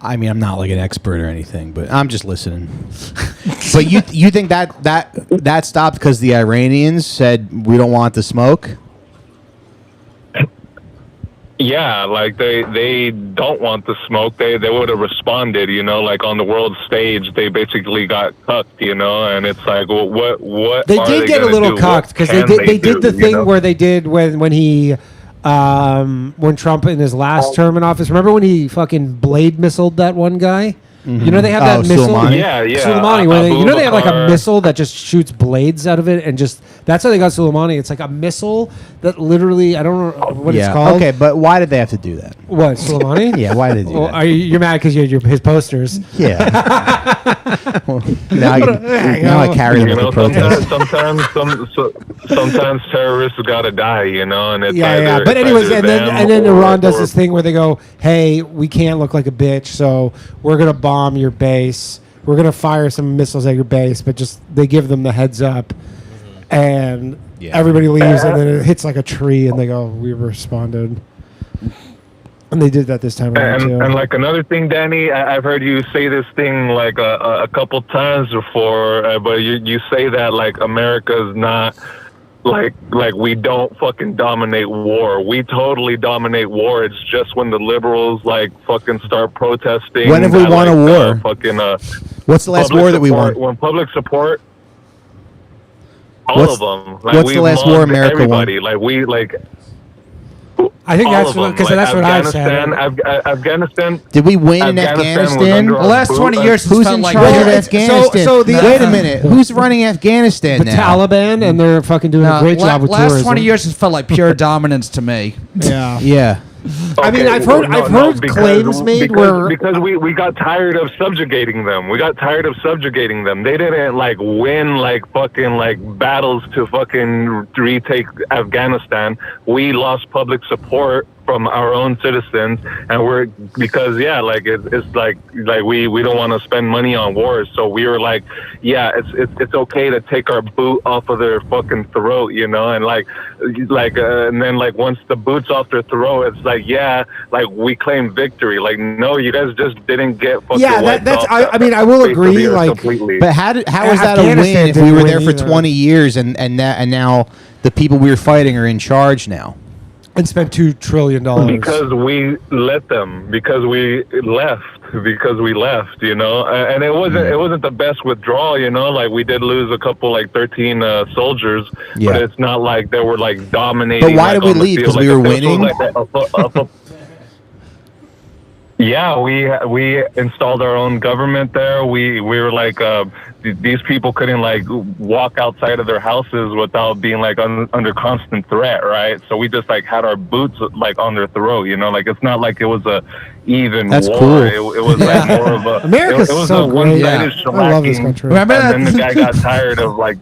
I mean, I'm not like an expert or anything, but I'm just listening. But you think that stopped because the Iranians said we don't want the smoke? Yeah, like they don't want the smoke. They would have responded, you know, like on the world stage. They basically got cucked, you know, and it's like, well, what? They are did they get a gonna little do? cocked because What they can did the do, thing you know? where they did when he when Trump in his last term in office. Remember when he fucking blade missiled that one guy? You know they have that missile. Soleimani? Yeah. Soleimani, where you know they have like a Bakr. missile that just shoots blades out of it, and just that's how they got Soleimani. It's like a missile that literally I don't know what it's called. Okay, but why did they have to do that? What, Soleimani? Yeah, why did they do Well, that? you're mad because you had his posters. Yeah. Well, now I carry them You with know, the protest. sometimes terrorists gotta die, you know, and it's Yeah. But it's anyways, either and then them Iran does or- this thing where they go, "Hey, we can't look like a bitch, so we're gonna bomb your base. We're gonna fire some missiles at your base." But just they give them the heads up, and everybody leaves, and then it hits like a tree, and they go, "We responded." And they did that this time around too. And like another thing, Danny, I've heard you say this thing like a couple times before, but you say that like America's not like we don't fucking dominate war. We totally dominate war. It's just when the liberals like fucking start protesting. When have we won a war? What's the last public war that we support- won? When public support. All What's- of them. Like, what's the we last war mugged America won? everybody. Like we like. I think all that's of them. because Like, that's what I said. Afghanistan. Did we win in was Afghanistan? under The our last boot. 20 years has Who's felt in like charge of war. Afghanistan? so the- Wait a minute. Who's running Afghanistan The now? Taliban, and they're fucking doing a great job with last tourism. 20 years has felt like pure dominance to me. Yeah. Yeah. I mean, Okay, I've heard because- claims made because, where we got tired of subjugating them. We got tired of subjugating them. They didn't like win like fucking like battles to fucking retake Afghanistan. We lost public support from our own citizens, and we're because it's like we don't want to spend money on wars, so we were like, yeah, it's okay to take our boot off of their fucking throat, you know, and and then like once the boot's off their throat, it's like, yeah, like we claim victory. Like, no, you guys just didn't get fucking wiped that's off I mean I will face of the agree earth like completely. But how is that a win Afghanistan if we didn't were win there for either. 20 years and now the people we were fighting are in charge now? and spent $2 trillion because we let them, because we left, you know, and it wasn't the best withdrawal, you know, like we did lose a couple, like 13 soldiers, Yeah. but it's not like they were like dominating. But why like, did we on the leave? field. 'Cause we were Like, this was, winning? like, yeah, we installed our own government there. We were like these people couldn't like walk outside of their houses without being like under constant threat, right? So we just like had our boots like on their throat, you know. Like it's not like it was a even That's war. cool. It was like more of a America's it was so a one-sided great. I love this shellacking, country. Remember and then that? the guy got tired of like.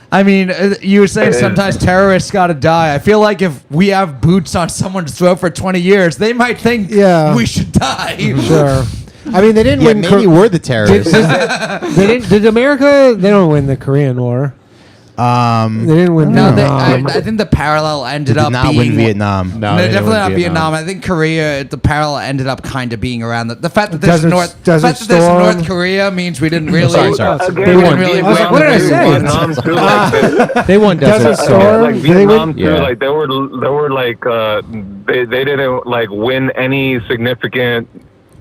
I mean, you were saying sometimes terrorists got to die. I feel like if we have boots on someone's throat for 20 years, they might think we should die. Sure. I mean, they didn't Yeah, win. maybe we're the terrorists. They didn't. Did America? They don't win the Korean War. They didn't win. No, Vietnam. I think the parallel ended They did up not being win Vietnam. No, definitely not Vietnam. I think Korea. The parallel ended up kind of being around the fact that there's Desert there's Storm. North Korea means we didn't really. Sorry. They didn't really I was like, win. what did I say? Vietnam too, like, They won Desert Desert Storm. like Vietnam too, Yeah. like they were like they didn't like win any significant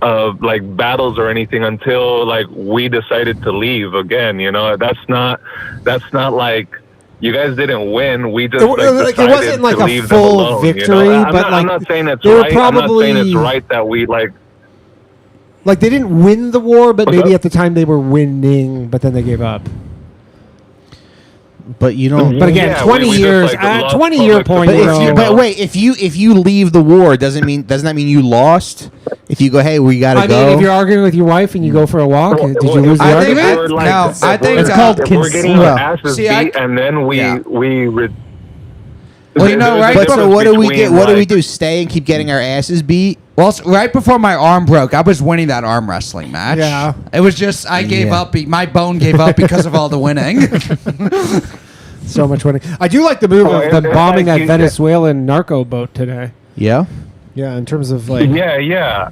like battles or anything until like we decided to leave again, you know. That's not like you guys didn't win. We just It decided wasn't like to a leave full them alone, victory, you know? but I'm like not saying it's they were right. I'm not saying it's probably- right that we like. Like they didn't win the war, but maybe at the time they were winning, but then they gave up. But you don't. But again, 20 years, 20-year point. But wait, if you leave the war, doesn't that mean you lost? If you go, hey, we gotta go. I mean, if you're arguing with your wife and you go for a walk, did you lose the argument? No, I think it's called we're getting our asses beat, and then we. Well, you know, right? But so what do we get? What do we like- do? Stay and keep getting our asses beat? Well, right before my arm broke, I was winning that arm wrestling match. Yeah. It was just, I gave up. My bone gave up because of all the winning. So much winning. I do like the move of them bombing that Venezuelan narco boat today. Yeah. Yeah, in terms of like. Yeah.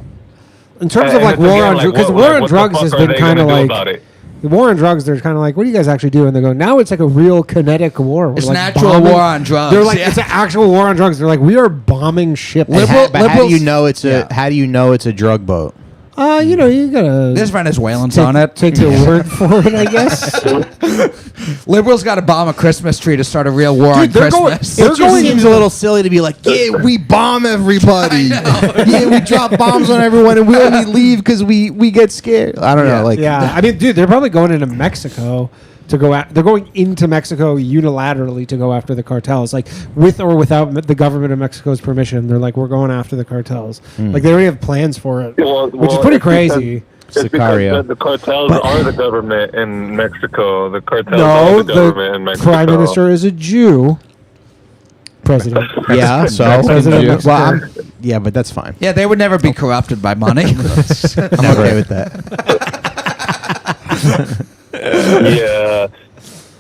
In terms of like war on drugs, because war on drugs has been kind of like. The war on drugs, they're kind of like, what do you guys actually do? And they go, now it's like a real kinetic war. We're It's like an actual bombing. war on drugs. They're like, it's an actual war on drugs. They're like, we are bombing ships. But how do you know it's a? How do you know it's a drug boat? You know, you gotta. There's Venezuelans on it. Take your word for it, I guess. Liberals got to bomb a Christmas tree to start a real war on Christmas. It just seems a little silly to be like, yeah, we bomb everybody. Yeah, we drop bombs on everyone, and we only leave because we get scared. I don't know. Like, yeah, I mean, dude, they're probably going into Mexico to go. They're going into Mexico unilaterally to go after the cartels, like with or without the government of Mexico's permission. They're like, we're going after the cartels. Like they already have plans for it, which is pretty crazy. It's because the cartels are the government in Mexico. The cartels No, are the government in Mexico. Prime Minister is a Jew. President. Yeah, so President of well, Mexico. yeah, but that's fine. Yeah, they would never be corrupted by money. I'm okay with that. Yeah.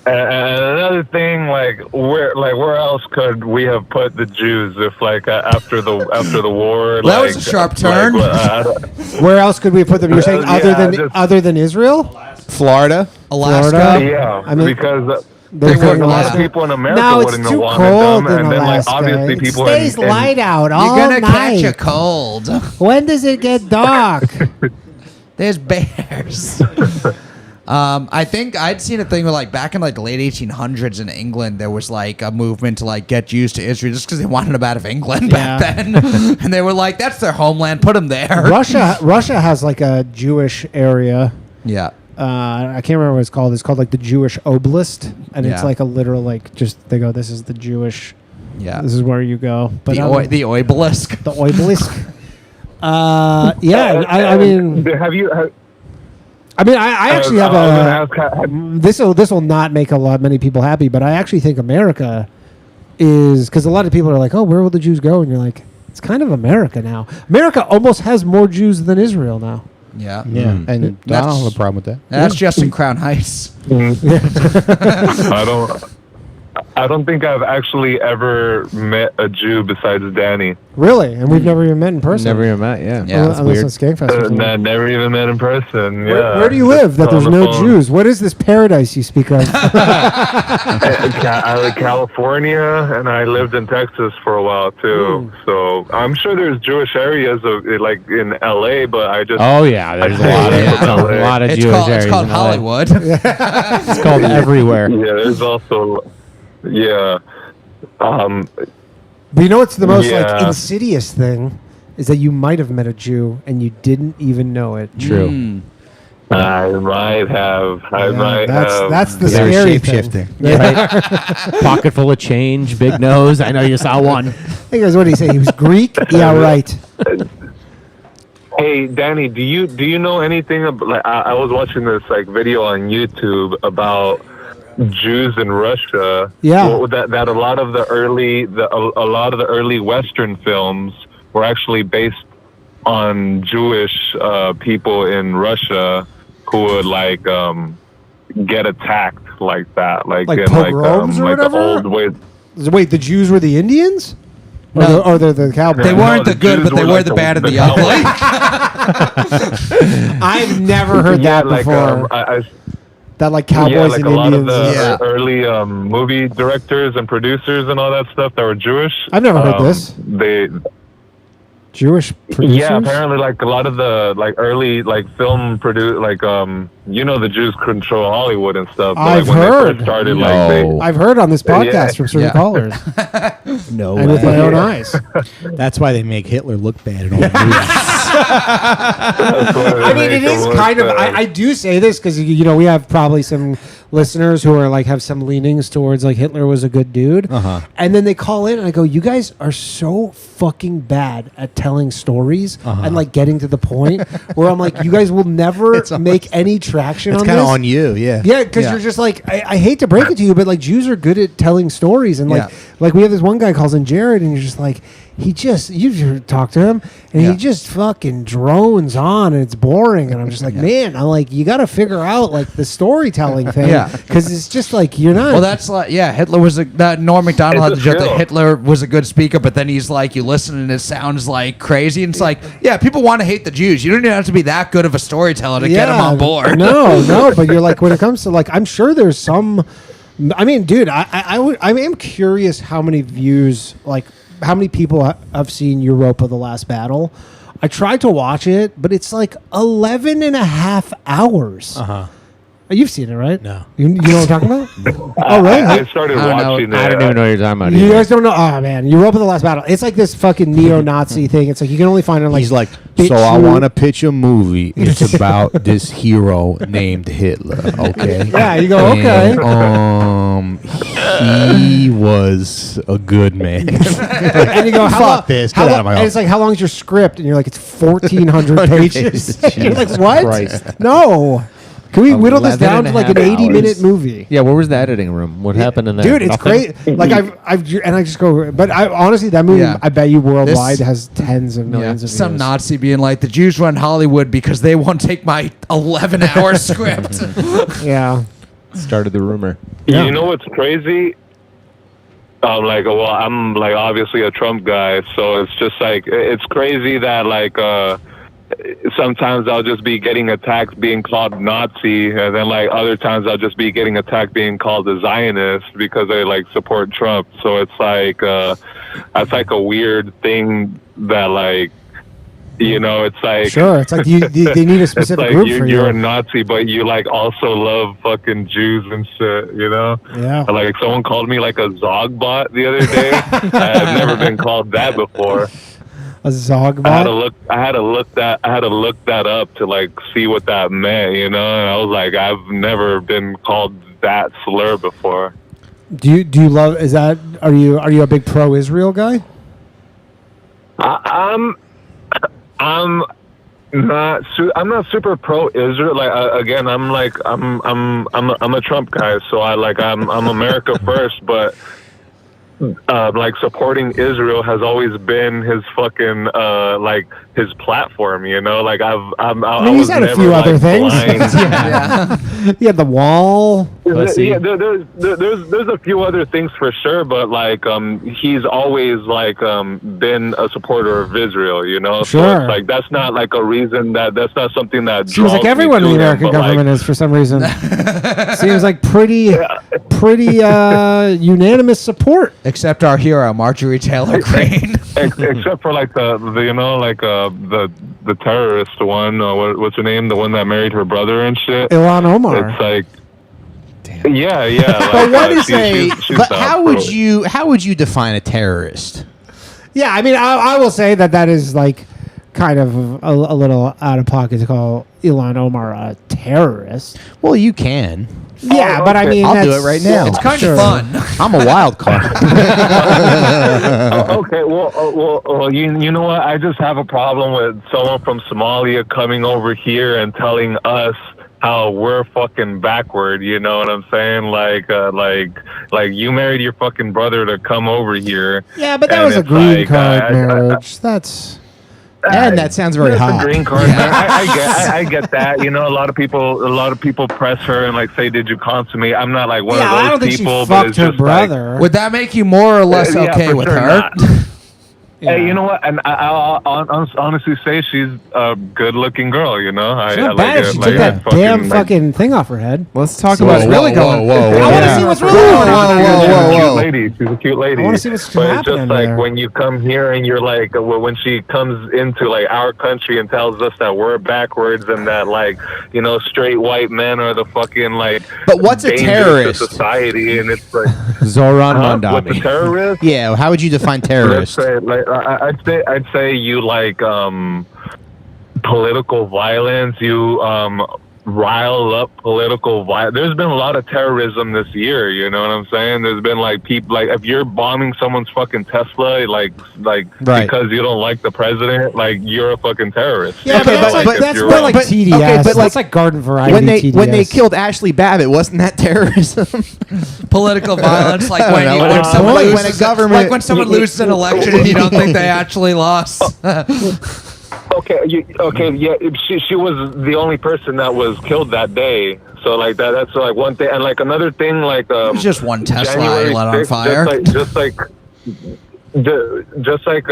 And another thing, like where else could we have put the Jews if after the war? That was a sharp turn. Where else could we put them? You're saying other than Israel? Florida, Alaska. Yeah, I mean, because They're a lot Alaska. of people in America No, it's wouldn't have too wanted cold them, in and then Alaska. obviously It people stays light out all You're gonna night. catch a cold. When does it get dark? There's bears. I think I'd seen a thing where back in the late 1800s in England, there was a movement to get Jews to Israel just because they wanted them out of England back then, and they were like, "That's their homeland, put them there." Russia has a Jewish area. Yeah. I can't remember what it's called. It's called the Jewish Oblast, and it's Yeah. a literal just they go, this is the Jewish. Yeah. This is where you go. But The obelisk. The obelisk. Yeah. I mean. have you? I actually have this will not make many people happy, but I actually think America is, because a lot of people are like, oh, where will the Jews go? And you're like, it's kind of America now. America almost has more Jews than Israel now. Yeah. Yeah, and I don't have a problem with that. That's just in Crown Heights. I don't think I've actually ever met a Jew besides Danny. Really? And we've never even met in person. Never even met, yeah. Yeah, that's unless on Skankfest or something. Never even met in person. Yeah. Where do you live that there's On the no phone. Jews? What is this paradise you speak of? I live in California, and I lived in Texas for a while too. So I'm sure there's Jewish areas in LA, but I just Oh yeah, there's a lot of Jewish areas. It's called in LA. Hollywood. It's called everywhere. Yeah, there's also But you know what's the most Yeah. insidious thing is that you might have met a Jew and you didn't even know it. True. I might have. That's the They're scary shape-shifting. thing. Right? Pocket full of change, big nose. I know you saw one. Hey guys, what did he say? He was Greek? Yeah, right. Hey, Danny, do you know anything about? I was watching this video on YouTube about Jews in Russia. Yeah. Well, that a lot of the early Western films were actually based on Jewish people in Russia who would get attacked like that, Like pogroms or whatever? the old ways. Wait, the Jews were the Indians? No. Or they're the cowboys? They weren't the good, Jews but they were the bad and the ugly. I've never heard that before. That cowboys and a lot of Indians. the early movie directors and producers and all that stuff that were Jewish. I've never heard this. They Jewish producers? Yeah, apparently a lot of the early film the Jews control Hollywood and stuff. But, I've when heard. they first started I've heard on this podcast from certain callers. No and with my way. own eyes. That's why they make Hitler look bad in all the movies. I mean, it is kind of. I do say this because we have probably some listeners who are like have some leanings towards like Hitler was a good dude, and then they call in and I go, "You guys are so fucking bad at telling stories and like getting to the point." Where I'm like, "You guys will never make any traction on this." It's kind of on you, yeah. Yeah, because you're just like, I hate to break it to you, but like Jews are good at telling stories, and like we have this one guy calls in Jared, and you're just like, you just talk to him, and he just fucking drones on, and it's boring, and I'm just like, man, I'm like, you got to figure out like the storytelling thing, because it's just like you're not. Well, that's like Hitler was Norm Macdonald had the joke that Hitler was a good speaker, but then he's like, you listen and it sounds like crazy, and it's like, people want to hate the Jews. You don't even have to be that good of a storyteller to get them on board. No, but you're like when it comes to like, I'm sure there's some. I mean, dude, I am curious how many views, like how many people have seen Europa: The Last Battle. I tried to watch it, but it's like 11 and a half hours. You've seen it, right? No. You know what I'm talking about? Oh, really? I started watching it. I don't even know what you're talking about. You either. guys don't know? Oh, man. Europa: The Last Battle. It's like this fucking neo-Nazi thing. It's like you can only find it on like... He's like, so I want to pitch a movie. It's about this hero named Hitler, okay? Yeah, you go, okay. And, he was a good man. And you go, fuck this. Get out of my and house. it's like, how long is your script? And you're like, it's 1,400 pages. You're like, what? Christ. No. Can we whittle this 11 down and to a like an half 80-minute hours. movie? Yeah, where was the editing room? What happened in there? Dude, it's Nothing? great. Like and I just go, but I honestly, that movie, I bet you worldwide has tens of millions of views. Some Nazi being like, the Jews run Hollywood because they won't take my 11-hour script. Yeah. Started the rumor. You know what's crazy? I'm like, well, I'm like obviously a Trump guy, so it's just like it's crazy that like sometimes I'll just be getting attacked being called Nazi, and then like other times I'll just be getting attacked being called a Zionist because I like support Trump. So it's like that's like a weird thing that like. It's like sure. It's like they need a specific group for you. You're a Nazi, but you like also love fucking Jews and shit. Yeah. Like someone called me like a Zogbot the other day. I've never been called that before. A Zogbot. I had to look that up to like see what that meant. And I was like, I've never been called that slur before. Do you love? Is that? Are you a big pro-Israel guy? I'm not super pro-Israel. Like again, I'm a Trump guy, so I'm America first. But like supporting Israel has always been his fucking like his platform. Like he's had a few other things. He had the wall. There's a few other things for sure, but like he's always like been a supporter of Israel. Sure. So it's like that's not like a reason that's not something that seems like everyone in the American government is for some reason. Seems like pretty unanimous support. Except our hero, Marjorie Taylor Greene. Except for like the terrorist one. What's her name? The one that married her brother and shit. Ilhan Omar. It's like. Damn. Yeah. But what is But how would you define a terrorist? Yeah, I mean, I will say that is like kind of a little out of pocket to call Ilhan Omar a terrorist. Well, you can. Yeah, but I mean, I'll do it right now. It's kind of fun. I'm a wild card. Okay, well, you know what? I just have a problem with someone from Somalia coming over here and telling us how we're fucking backward. You know what I'm saying? Like you married your fucking brother to come over here. Yeah, but that was a green card marriage. And that sounds very hot. A green card. I get that. A lot of people press her and like say, "Did you consummate?" I'm not like one of those I don't think people. she fucked her brother. Would that make you more or less okay with her? Hey, you know what? And I'll honestly say she's a good-looking girl. You know, She's not bad. She took that damn fucking thing off her head. Let's talk about what's really going. I want to see what's really going on. She's a cute lady. I want to see what's But it's happening just like there. when you come here and you're like, when she comes into like our country and tells us that we're backwards and that like, you know, straight white men are the fucking like. But what's a danger terrorist? to society, and it's like Zoran what's a terrorist? Yeah, how would you define terrorist? Let's say, like, I'd say you like political violence. You rile up political violence. There's been a lot of terrorism this year. You know what I'm saying? There's been like people like if you're bombing someone's fucking Tesla, like because you don't like the president, like you're a fucking terrorist. Yeah, You know, but if that's you're more like TDS. okay, but That's like garden variety when they TDS. killed Ashley Babbitt, wasn't that terrorism? Political violence, like I don't when, know, you, when when a- someone when a loses, government- like when someone loses an election and you don't think they actually lost. Okay, yeah. She was the only person that was killed that day. So like that's like one thing, and like another thing, like It was just one Tesla I January lit on 6th, fire. just like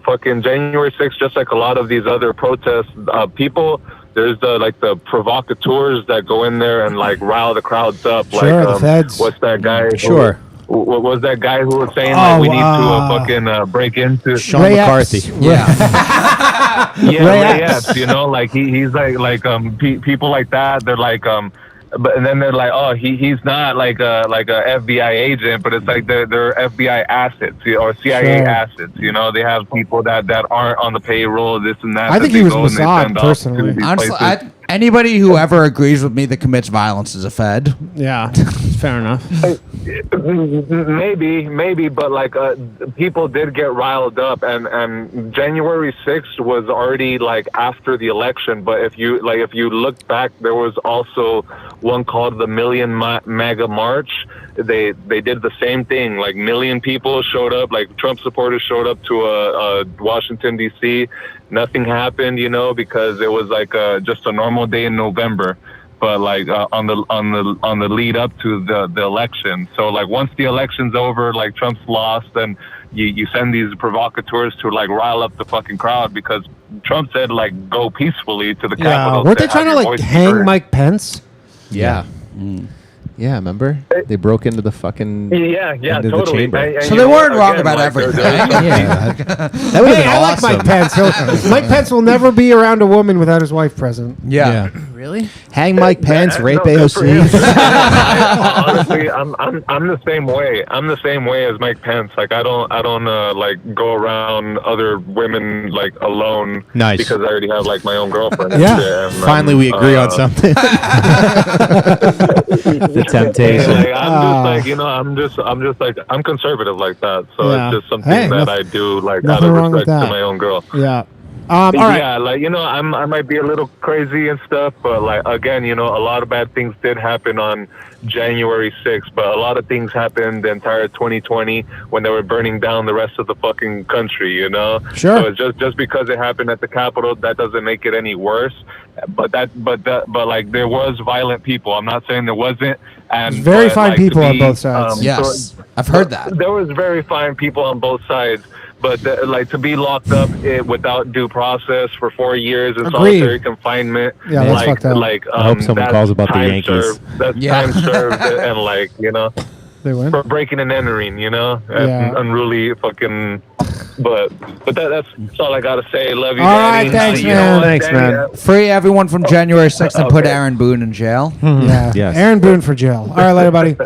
fucking January 6th, just like a lot of these other protests, people. There's the provocateurs that go in there and like rile the crowds up. Sure, like the feds. What's that guy? Sure. What was that guy who was saying like we need to fucking break into Sean Ray McCarthy. Epps. Yeah. Yeah, Ray Ray Epps. Epps, you know, like he's like people like that. They're like but and then they're like, oh, he's not like a FBI agent, but it's like they're FBI assets or CIA Sure. assets. You know, they have people that aren't on the payroll, this and that. I think that he they was go and they Mossad, send off to personally. these Honestly, places. anybody who ever agrees with me that commits violence is a Fed. Yeah, fair enough. Maybe, but like people did get riled up, and January 6th was already like after the election. But if you look back, there was also one called the Million MAGA March. They did the same thing. Like million people showed up, like Trump supporters showed up to a Washington D.C. Nothing happened, you know, because it was like just a normal day in November. But like on the lead up to the election. So like once the election's over, like Trump's lost, then you send these provocateurs to like rile up the fucking crowd because Trump said like go peacefully to the Yeah, Capitol. weren't they have trying to your like voice hang heard. Mike Pence? Yeah. Yeah, remember? They broke into the fucking Yeah, into the totally. chamber. And So you they know weren't what? wrong Again, about like, everything. Yeah, that would have Hey, been I awesome. like Mike Pence. Mike Pence will never be around a woman without his wife present. Yeah. Really? Hang Mike Pence, rape No, good for him. AOC. Honestly, I'm the same way. I'm the same way as Mike Pence. Like I don't like go around other women like alone. Nice. Because I already have like my own girlfriend. and Yeah. shit, and, Finally, we agree on something. the temptation. Like, I'm just like, you know, I'm just like I'm conservative like that. So Yeah. it's just something Hey, that noth- I do like out nothing of wrong with respect to that. my own girl. Yeah. All right. Yeah, like, you know, I might be a little crazy and stuff, but like again, you know, a lot of bad things did happen on January 6th, but a lot of things happened the entire 2020 when they were burning down the rest of the fucking country, you know? Sure. So it's just because it happened at the Capitol, that doesn't make it any worse. But like there was violent people. I'm not saying there wasn't. And There's very but, fine like, to people on be, both sides. Yes. I've heard that. There was very fine people on both sides. But like to be locked up without due process for 4 years in Agreed. solitary confinement, Yeah, that's fucked up. like I hope someone that's calls about the time Yankees. served. That's Yeah. time served, and like you know, They win. for breaking and entering, you know, Yeah. unruly fucking. But that's all I gotta say. Love you, All Danny. right, thanks, You know man. what, Thanks, Danny, man. Free everyone from January 6th and put Okay. Aaron Boone in jail. Yeah. Yes. Aaron Boone for jail. All right, later, buddy.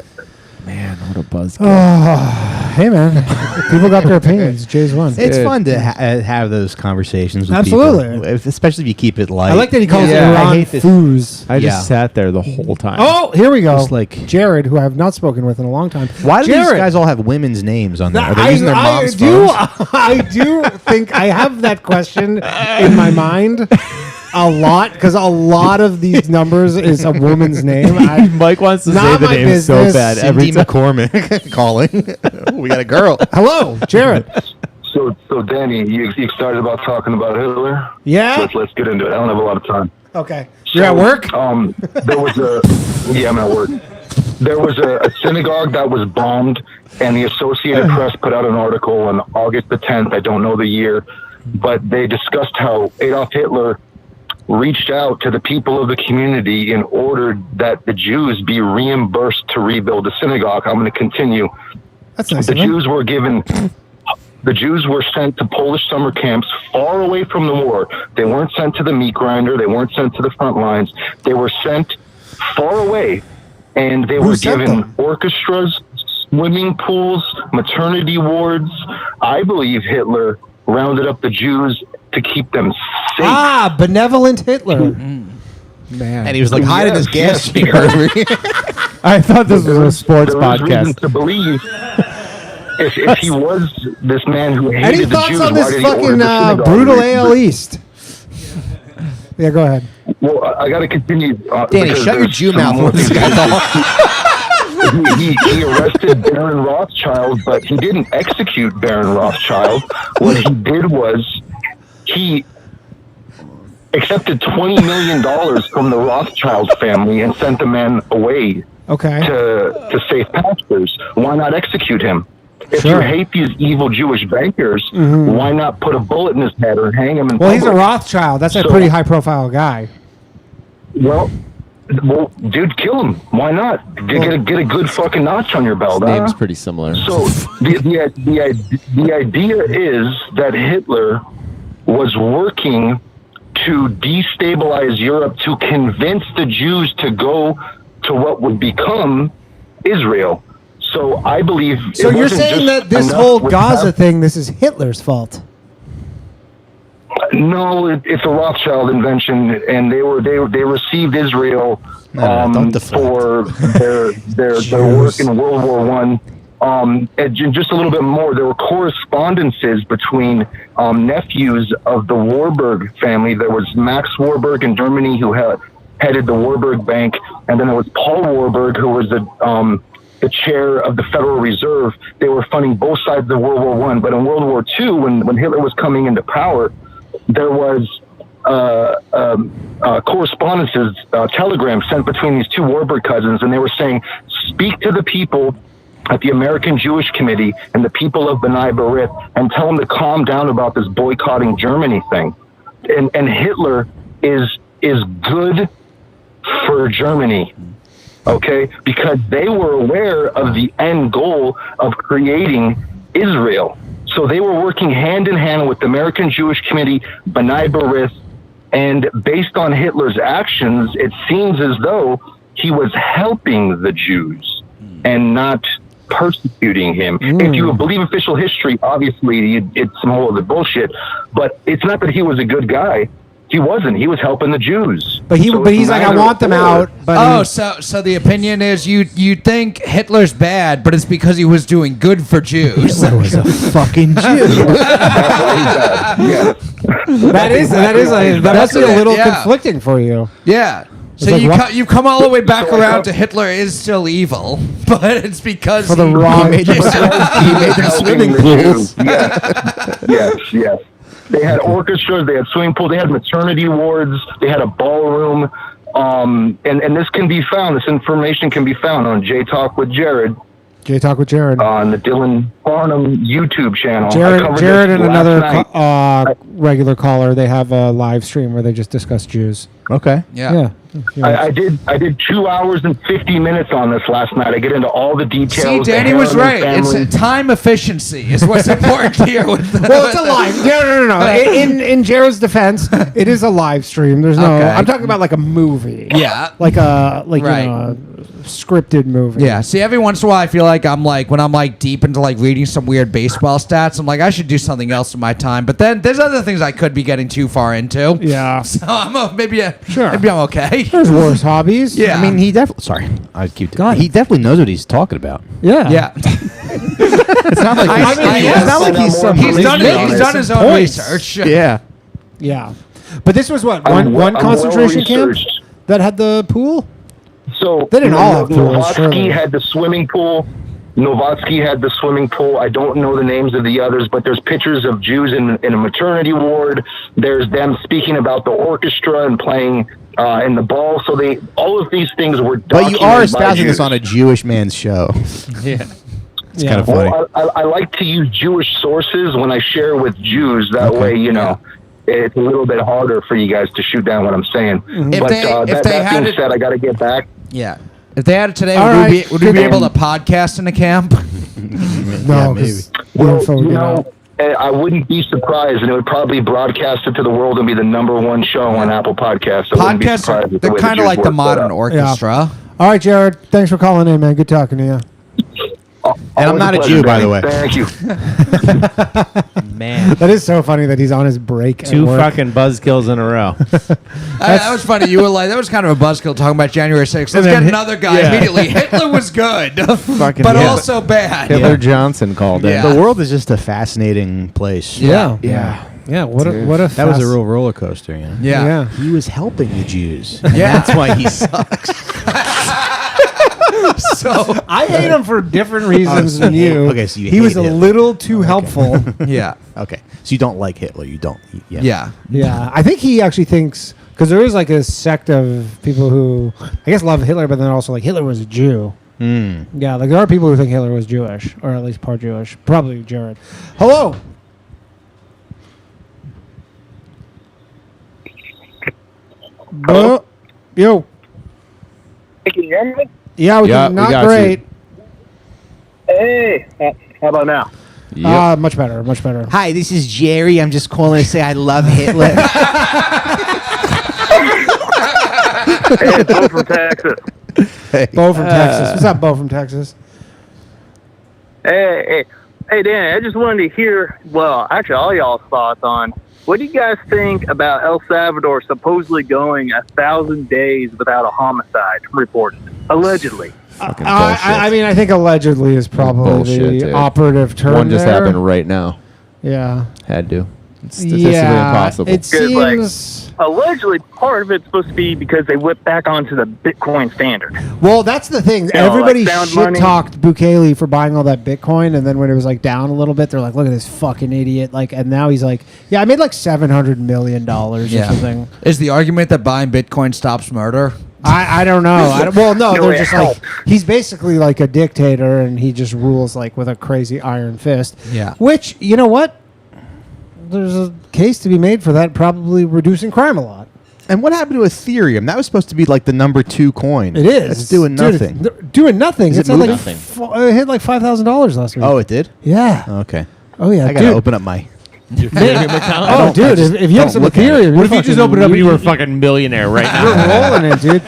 Man, what a buzz. Oh, hey, man. People got their opinions. Jay's one. It's Dude. fun to have those conversations with Absolutely. people, especially if you keep it light. I like that he calls Yeah. it I Iran hate this- foos. I just Yeah. sat there the whole time. Oh, here we go. Just like- Jared, who I have not spoken with in a long time. Why do Jared, these guys all have women's names on there? Are they I, using their I mom's do. phones? I do think I have that question in my mind a lot because a lot of these numbers is a woman's name. Mike wants to say Not the my name so business. bad Cindy every time. McCormick calling. We got a girl. Hello, Jared. So Danny, you started about talking about Hitler. Yeah. Let's get into it. I don't have a lot of time. Okay. You're at work. There was I'm at work. there was a synagogue that was bombed, and the Associated Press put out an article on August the 10th. I don't know the year, but they discussed how Adolf Hitler reached out to the people of the community and ordered that the Jews be reimbursed to rebuild the synagogue. I'm going to continue. That's nice. The Jews were sent to Polish summer camps far away from the war. They weren't sent to the meat grinder. They weren't sent to the front lines. They were sent far away, and they were given orchestras, swimming pools, maternity wards. I believe Hitler rounded up the Jews to keep them safe. Ah, benevolent Hitler. Man. And he was like hiding his gas chamber. I thought this was a sports there was reason podcast. to believe if he was this man who hated Any the thoughts Jews, on why this did he order fucking the synagogue brutal rebuilt? AL East? Yeah, go ahead. Well, I got to continue. Danny, because shut your there's Jew some mouth more when this things. guy's on. He arrested Baron Rothschild, but he didn't execute Baron Rothschild. What he did was he accepted $20 million from the Rothschild family and sent the man away to safe pastures. Why not execute him? If you hate these evil Jewish bankers, why not put a bullet in his head or hang him in Well, public? he's a Rothschild. That's a pretty high-profile guy. Well, dude, kill him. Why not? Get a good fucking notch on your belt. His name's pretty similar. So the idea is that Hitler was working to destabilize Europe to convince the Jews to go to what would become Israel. So I believe. So you're saying that this whole Gaza thing, this is Hitler's fault? No, it's a Rothschild invention, and they received Israel for their work in World War I. And just a little bit more, there were correspondences between nephews of the Warburg family. There was Max Warburg in Germany, who headed the Warburg Bank, and then there was Paul Warburg, who was the chair of the Federal Reserve. They were funding both sides of World War I. But in World War II, when Hitler was coming into power, there was correspondences, telegrams sent between these two Warburg cousins, and they were saying, speak to the people at the American Jewish Committee and the people of B'nai B'rith and tell them to calm down about this boycotting Germany thing. And Hitler is good for Germany, okay? Because they were aware of the end goal of creating Israel. So they were working hand in hand with the American Jewish Committee, B'nai B'rith, and based on Hitler's actions, it seems as though he was helping the Jews and not persecuting him. If you believe official history, obviously it's some whole other bullshit, but it's not that he was a good guy. He wasn't. He was helping the Jews. But he's like, I want them out. But so the opinion is you think Hitler's bad, but it's because he was doing good for Jews. Hitler was a fucking Jew. that must be a little conflicting for you. Yeah. So like, you come all the way back around to Hitler is still evil, but it's because for the wrong. He made them swimming pools. Yes. They had orchestras, they had swimming pools, they had maternity wards, they had a ballroom, and this can be found. This information can be found on J Talk with Jared. J Talk with Jared on the Dylan Farnham YouTube channel. Jared and another regular caller. They have a live stream where they just discuss Jews. Okay. Yeah. I did 2 hours and 50 minutes on this last night. I get into all the details. See, Danny was right. It's time efficiency is what's important here. Well, it's a live. No. In Jared's defense, it is a live stream. There's no. Okay. I'm talking about like a movie. Yeah. Like a scripted movie. Yeah. See, every once in a while, I feel like when I'm like deep into like reading some weird baseball stats, I'm like, I should do something else in my time. But then there's other things I could be getting too far into. Yeah. So maybe sure. Maybe I'm okay. There's worse hobbies. Yeah. I mean, he definitely. Sorry, I keep. He definitely knows what he's talking about. Yeah. Yeah. It's not like it's not like he's done his own research. Yeah. Yeah. But this was what one concentration camp that had the pool. So they didn't all have pools. Novatsky had the swimming pool. Novatsky had the swimming pool. I don't know the names of the others, but there's pictures of Jews in a maternity ward. There's them speaking about the orchestra and playing and the ball. So all of these things were But you documented are by espousing Jews. this on a Jewish man's show. Yeah. It's kind of funny. Well, I like to use Jewish sources when I share with Jews. That way, it's a little bit harder for you guys to shoot down what I'm saying. If But they that had being it- said, I got to get back. Yeah. If they had it today, All would right. we be able to podcast in the camp? No, maybe. 'cause the Well, info would get out. I wouldn't be surprised, and it would probably be broadcasted to the world and be the #1 show on Apple Podcasts. I wouldn't be Podcasts, surprised with they're way kind of Jews like the work that modern out. orchestra. All right, Jared. Thanks for calling in, man. Good talking to you. And I'm Always not a pleasure, Jew, by Danny. the way. Thank you. Man. That is so funny that he's on his break. at Two work. fucking buzzkills in a row. That was funny. You were like, that was kind of a buzzkill talking about January 6th. Let's And then get another guy yeah. immediately. Hitler was good, Fucking but yeah. also bad. Hitler Johnson called in. Yeah. The world is just a fascinating place. Yeah. Yeah. What a That was a real roller coaster. You know? Yeah. He was helping the Jews. Yeah. That's why he sucks. So I hate him for different reasons than you. Okay, so you he was hate a Hitler. little too helpful. yeah, Okay. So you don't like Hitler. You don't. yeah. Yeah, I think he actually thinks because there is like a sect of people who I guess love Hitler, but then also like Hitler was a Jew. Mm. Yeah, like there are people who think Hitler was Jewish, or at least part Jewish. Probably Jared. Hello. Hello. Yo. Can you hear me? Yeah, we Yeah, can. we Not got great. Hey, how about now? Much better. Much better. Hi, this is Jerry. I'm just calling to say I love Hitler. Hey, it's Bo from Texas. Bo from Texas. What's up, Bo from Texas? Hey, Dan, I just wanted to hear, well, actually, all y'all's thoughts on what do you guys think about El Salvador supposedly going 1,000 days without a homicide reported, allegedly? I mean, I think allegedly is probably Bullshit, the dude. operative term. One just there. happened right now. Yeah. Had to. It's statistically impossible. It seems. Allegedly, part of it's supposed to be because they whipped back onto the Bitcoin standard. Well, that's the thing. You know, Everybody like sound shit money. talked Bukele for buying all that Bitcoin, and then when it was like down a little bit, they're like, "Look at this fucking idiot!" Like, and now he's like, "Yeah, I made like $700 million or Yeah. something." Is the argument that buying Bitcoin stops murder? I don't know. Well, no, No, they're it just helps. like he's basically like a dictator, and he just rules like with a crazy iron fist. Yeah. Which, you know what? There's a case to be made for that, probably reducing crime a lot. And what happened to Ethereum? That was supposed to be like the #2 coin. It is. It's doing Dude, nothing. doing nothing. Is It's it at like moving? it hit like $5,000 last week. Oh, it did? Yeah. Okay. Oh yeah. I got to dude. open up my... Oh, dude, if you have some look at it. Ethereum, What if you just opened it up and you were a fucking millionaire right You're now? rolling it, dude.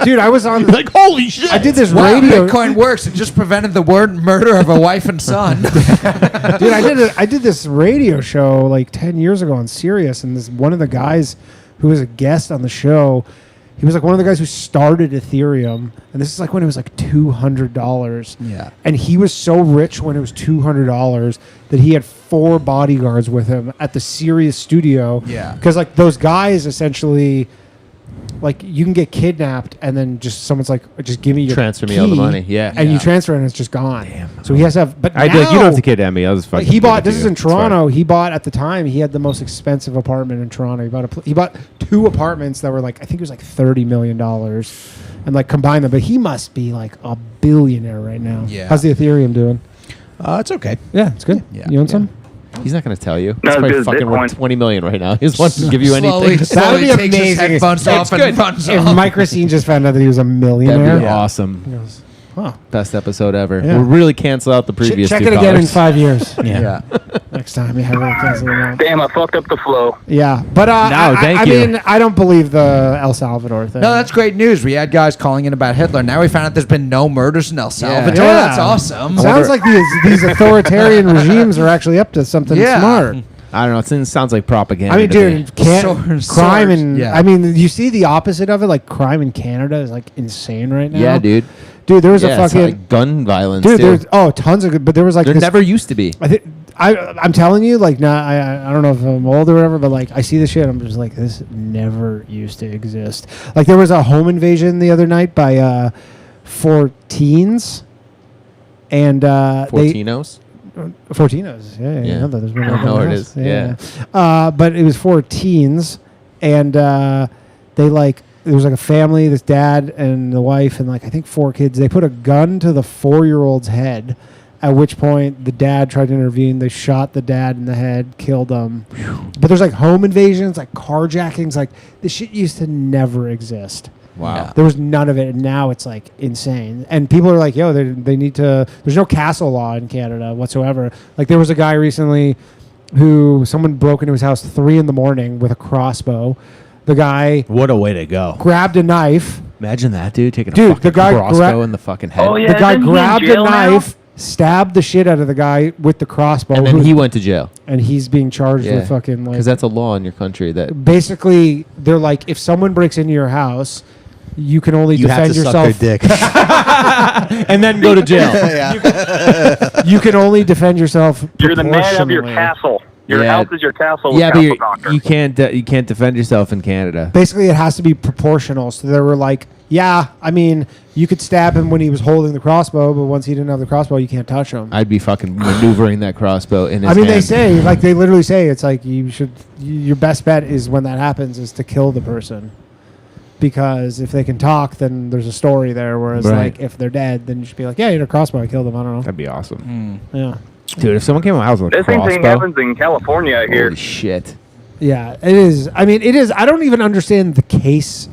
Dude, I was on Like, holy shit. I did this Wow, radio. Bitcoin works. It just prevented the murder of a wife and son. Dude, I did this radio show like 10 years ago on Sirius, and this one of the guys who was a guest on the show, he was like one of the guys who started Ethereum, and this is like when it was like $200. Yeah. And he was so rich when it was $200 that he had 4 bodyguards with him at the Sirius studio. Yeah. Because like those guys essentially, like you can get kidnapped and then just someone's like, just give me your Transfer me all the key," money, yeah. and Yeah. you transfer it and it's just gone. Damn. So he has to have. But I'd be like, you don't have now- to kidnap me. I'll just fucking. like, he give it bought. to This is you. in It's fine. Toronto. He bought at the time. He had the most expensive apartment in Toronto. He bought 2 apartments that were like I think it was like $30 million, and like combined them. But he must be like a billionaire right now. Yeah. How's the Ethereum doing? It's okay. Yeah, it's good. Yeah. You own some? He's not going to tell you. Not It's as probably good as fucking worth Bitcoin. 20 million right now. He just wants to give you Slowly, anything. slowly That'd be takes his amazing. headphones off and runs If off. Mike Recine just found out that he was a millionaire. That'd be He awesome. goes, huh. Best episode ever. Yeah. We'll really cancel out the previous Check two it again in callers. 5 years. Yeah. Next time you have it cancel it out. Damn, I fucked up the flow. Yeah, but thank I you. mean, I don't believe the El Salvador thing. No, that's great news. We had guys calling in about Hitler. Now we found out there's been no murders in El Salvador. Yeah. That's awesome. Sounds like these authoritarian regimes are actually up to something Yeah. smart. I don't know. It sounds like propaganda. I mean, to me. dude, crime Swords, in yeah. I mean, you see the opposite of it. Like crime in Canada is like insane right now. Yeah, dude. Dude, there was Yeah, a it's fucking like gun violence. dude. too. There's tons of good, but there was like There this, never used to be. I think I'm telling you, like, I don't know if I'm old or whatever, but like I see this shit, I'm just like, this never used to exist. Like there was a home invasion the other night by 4 teens, and Fortinos. 14os. Yeah, Yeah. you know that. There's one I right know by where my it house. is. Yeah. But it was 4 teens, and There was like a family, this dad and the wife and like I think 4 kids. They put a gun to the 4-year-old's head, at which point the dad tried to intervene. They shot the dad in the head, killed him. But there's like home invasions, like carjackings, like this shit used to never exist. Wow. Yeah. There was none of it, and now it's like insane. And people are like, yo, they need to. There's no castle law in Canada whatsoever. Like there was a guy recently who someone broke into his house 3 a.m. with a crossbow. The guy What a way to go. grabbed a knife. Imagine that, dude. Taking Dude, a fucking the guy crossbow in the fucking head. Oh, yeah. The guy isn't he in grabbed a jail now? knife, stabbed the shit out of the guy with the crossbow, And then he went to jail. and he's being charged Yeah. with fucking like. Because that's a law in your country that Basically, they're like, if someone breaks into your house, you can only You have defend to yourself. suck their dick. and then go to jail. You can only defend yourself. You're the man of your proportionally. castle. Your Yeah. house is your castle. With Yeah, but castle doctor. you can't defend yourself in Canada. Basically, it has to be proportional. So they were like, yeah, I mean, you could stab him when he was holding the crossbow, but once he didn't have the crossbow, you can't touch him. I'd be fucking maneuvering that crossbow in his I mean, they hand. say, like, they literally say, it's like your best bet is when that happens is to kill the person. Because if they can talk, then there's a story there. Whereas, Right. like, if they're dead, then you should be like, yeah, you had a crossbow, I killed him. I don't know. That'd be awesome. Yeah. Dude, if someone came to my house with a The same thing crossbow, happens in California out here. holy shit. Yeah, it is. I mean, it is. I don't even understand the case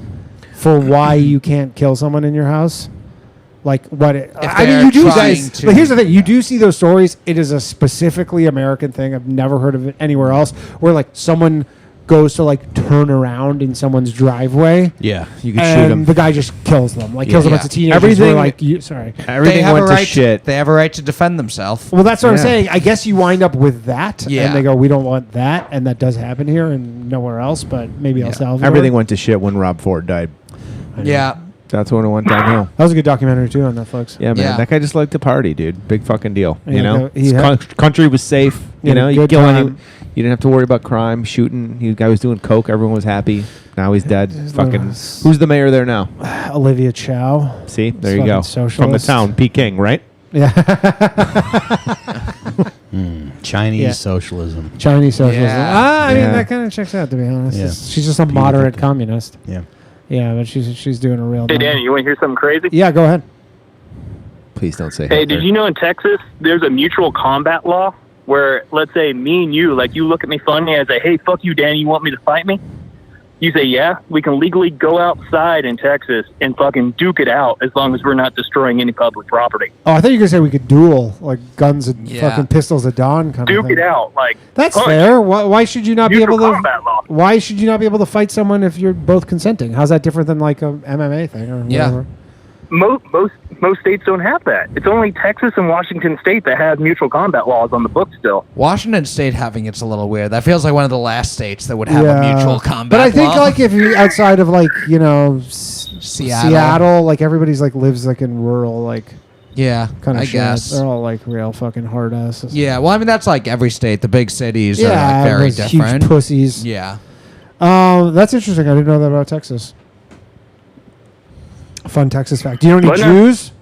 for why you can't kill someone in your house. Like what? I mean, they're you do. trying See, to- but here's the thing: you do see those stories. It is a specifically American thing. I've never heard of it anywhere else. Where like someone goes to like turn around in someone's driveway. Yeah, you can shoot And him. the guy just kills them. Like kills a bunch of teenagers. Everything- Where, like sorry. They Everything have a went to right. shit. They have a right to defend themselves. Well, that's what I'm Yeah. saying. I guess you wind up with that, Yeah. and they go, "We don't want that," and that does happen here and nowhere else. But maybe El Salvador. Everything went to shit when Rob Ford died. Yeah. That's when it went downhill. That was a good documentary too on Netflix. Yeah, man. Yeah. That guy just liked to party, dude. Big fucking deal. Yeah, You know? he His had- country was safe. He You had a know? You good could kill time. anyone. You didn't have to worry about crime, shooting. The guy was doing coke. Everyone was happy. Now he's dead. Fucking. Who's the mayor there now? Olivia Chow. See? There Fucking you go. From the socialist. town, Peking, right? Yeah. Chinese Yeah. socialism. Chinese socialism. Yeah. I mean, Yeah. that kind of checks out, to be honest. Yeah. She's just a moderate communist. Yeah. Yeah, but she's doing a real. Hey, number. Danny, you want to hear something crazy? Yeah, go ahead. Please don't say Hey, Hitler. did you know in Texas there's a mutual combat law where, let's say, me and you, like, you look at me funny and I say, hey, fuck you, Danny, you want me to fight me? You say, yeah, we can legally go outside in Texas and fucking duke it out as long as we're not destroying any public property. Oh, I thought you were gonna say we could duel, like guns and Yeah. fucking pistols at dawn kind of Duke thing. it out, like, That's punch. fair. Why should you not be Mutual able to? combat law. Why should you not be able to fight someone if you're both consenting? How's that different than like a MMA thing or Yeah. whatever? Most states don't have that. It's only Texas and Washington State that have mutual combat laws on the books still. Washington State having it's a little weird. That feels like one of the last states that would have a mutual combat. But I think law. like if you're outside of like Seattle. Seattle, like everybody's like lives like in rural like yeah, kind of I shit. guess. They're all like real fucking hard asses. Yeah, well, I mean that's like every state. The big cities are Yeah, like very those different. huge pussies. Yeah. That's interesting. I didn't know that about Texas. Fun Texas fact. Do you know any What now? Jews?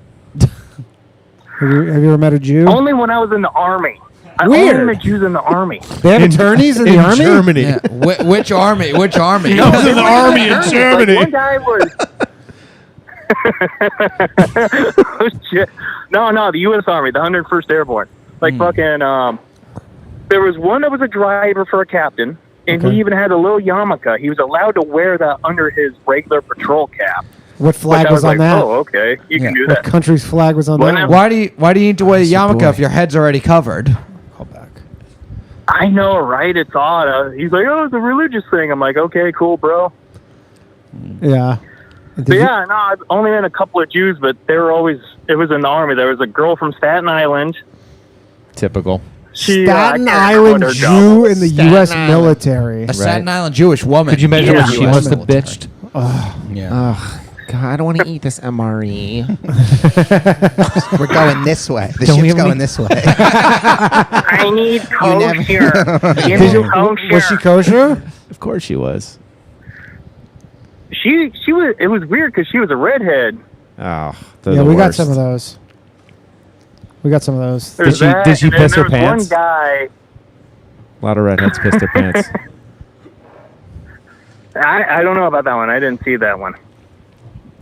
have you ever met a Jew? Only when I was in the army. I Weird. only met Jews in the army. They have attorneys in the army? Germany. Yeah. Which army? Which army? No, was in the army in Like, Germany. one guy was. No, the U.S. Army, the 101st Airborne. Like fucking. There was one that was a driver for a captain, and Okay. he even had a little yarmulke. He was allowed to wear that under his regular patrol cap. What flag Which I was on like, that? oh, okay, you can do What that. country's flag was on Why that? not? Why do you need to wear a yarmulke boy. if your head's already covered? Call back. I know, right? It's odd. He's like, oh, it's a religious thing. I'm like, okay, cool, bro. Yeah. Did But you- yeah, no, I've only met a couple of Jews, but they were always, it was in the army. There was a girl from Staten Island. Typical. She, Staten I can't Island remember her Jew job. in the Staten U.S. Island. military. A Staten Island Jewish woman. Could you imagine Yeah. what she US must have military. bitched? Yeah. Ugh. God, I don't want to eat this MRE. We're going this way. The Don't we ship's have going any- this way. I need kosher. Give Did me you- kosher. was she kosher? Of course she was. She was. It was weird because she was a redhead. Oh, Yeah, we got some of those. We got some of those. There's she- that, did she and then piss her there was pants? One guy. A lot of redheads pissed their pants. I don't know about that one. I didn't see that one.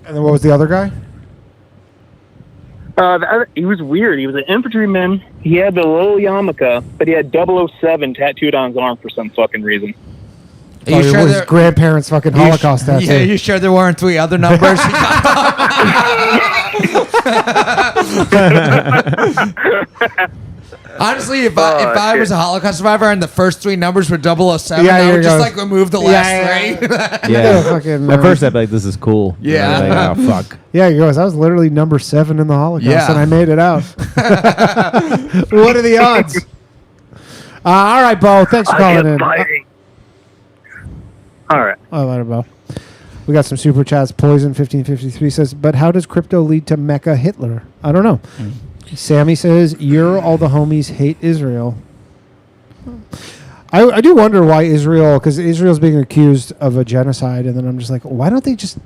And then what was the other guy? He was weird. He was an infantryman. He had the little yarmulke, but he had 007 tattooed on his arm for some fucking reason. Are you sure his grandparents' fucking Holocaust tattoo? Yeah, you sure there weren't 3 other numbers? Honestly, if I was a Holocaust survivor and the first 3 numbers were 007, I would just like remove the last 3. At first, I'd be like, "This is cool." Yeah. And I'd be like, oh fuck. Yeah, he goes, I was literally number 7 in the Holocaust, Yeah. and I made it out. What are the odds? All right, Bo. Thanks for calling in. All right. Oh, later, Bo. We got some super chats. Poison1553 says, but how does crypto lead to Mecha Hitler? I don't know. Sammy says, all the homies hate Israel. I do wonder why Israel, because Israel's being accused of a genocide, and then I'm just like, why don't they just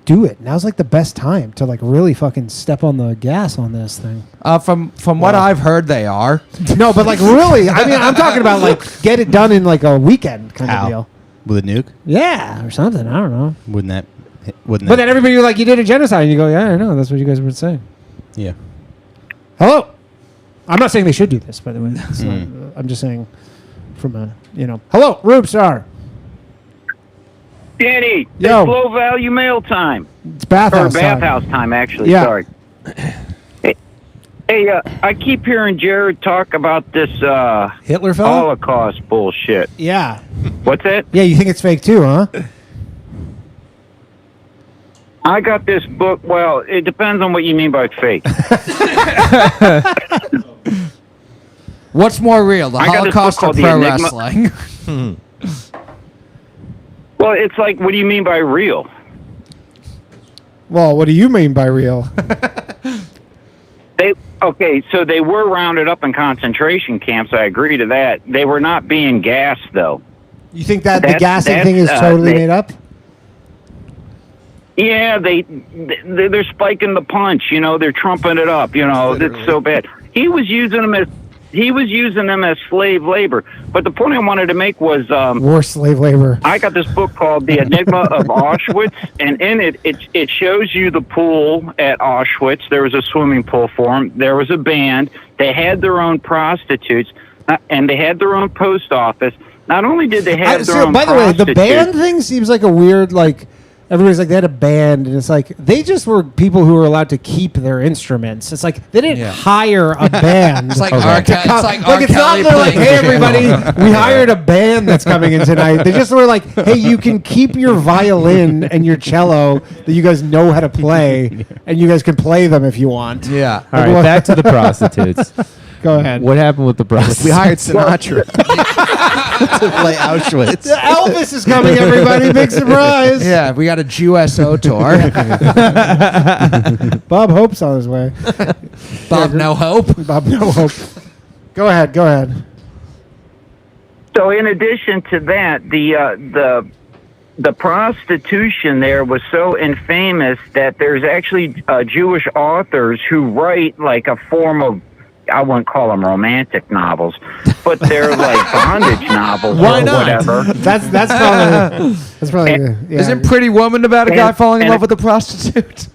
do it? Now's like the best time to like really fucking step on the gas on this thing. From what I've heard, they are. No, but like really, I mean, I'm talking about like get it done in like a weekend kind of deal. With a nuke? Yeah, or something. I don't know. Wouldn't But then everybody was like, you did a genocide. And you go, yeah, I know. That's what you guys were saying. Yeah. Hello. I'm not saying they should do this, by the way. It's not, I'm just saying from a, Hello, Rube Star. Danny, Yo. it's low value mail time. It's Bathhouse Or Bathhouse time, actually. Yeah. Sorry. Hey, I keep hearing Jared talk about this Hitler fella? Holocaust bullshit. Yeah. What's that? Yeah, you think it's fake too, huh? I got this book. Well, it depends on what you mean by fake. What's more real, the I got this book Holocaust or called The pro Enigma. wrestling? Well, it's like, what do you mean by real? Well, what do you mean by real? Okay, so they were rounded up in concentration camps. I agree to that. They were not being gassed, though. You think that the gassing thing is totally made up? Yeah, they're spiking the punch. They're trumping it up. It's so bad. He was using them as slave labor. But the point I wanted to make was War slave labor. I got this book called The Enigma of Auschwitz, and in it shows you the pool at Auschwitz. There was a swimming pool for them. There was a band. They had their own prostitutes, and they had their own post office. Not only did they have their own by the way, the prostitutes- band thing seems like a weird, like, everybody's like, they had a band, and it's like, they just were people who were allowed to keep their instruments. It's like, they didn't hire a band. It's like to R. Kelly- come- it's like R. it's not Kelly they're like, playing hey, the everybody, we hired a band that's coming in tonight. They just were like, hey, you can keep your violin and your cello that you guys know how to play, and you guys can play them if you want. Yeah. All right, back to the prostitutes. Go ahead. What happened with the prostitutes? We hired Sinatra to play Auschwitz. Elvis is coming, everybody. Big surprise. Yeah, we got a USO tour. Bob Hope's on his way. Bob No Hope. Bob No Hope. Go ahead. So in addition to that, the prostitution there was so infamous that there's actually Jewish authors who write like a form of, I wouldn't call them romantic novels, but they're like bondage novels Why or not? whatever. That's probably yeah. Isn't Pretty Woman about a guy falling in and- love with a prostitute?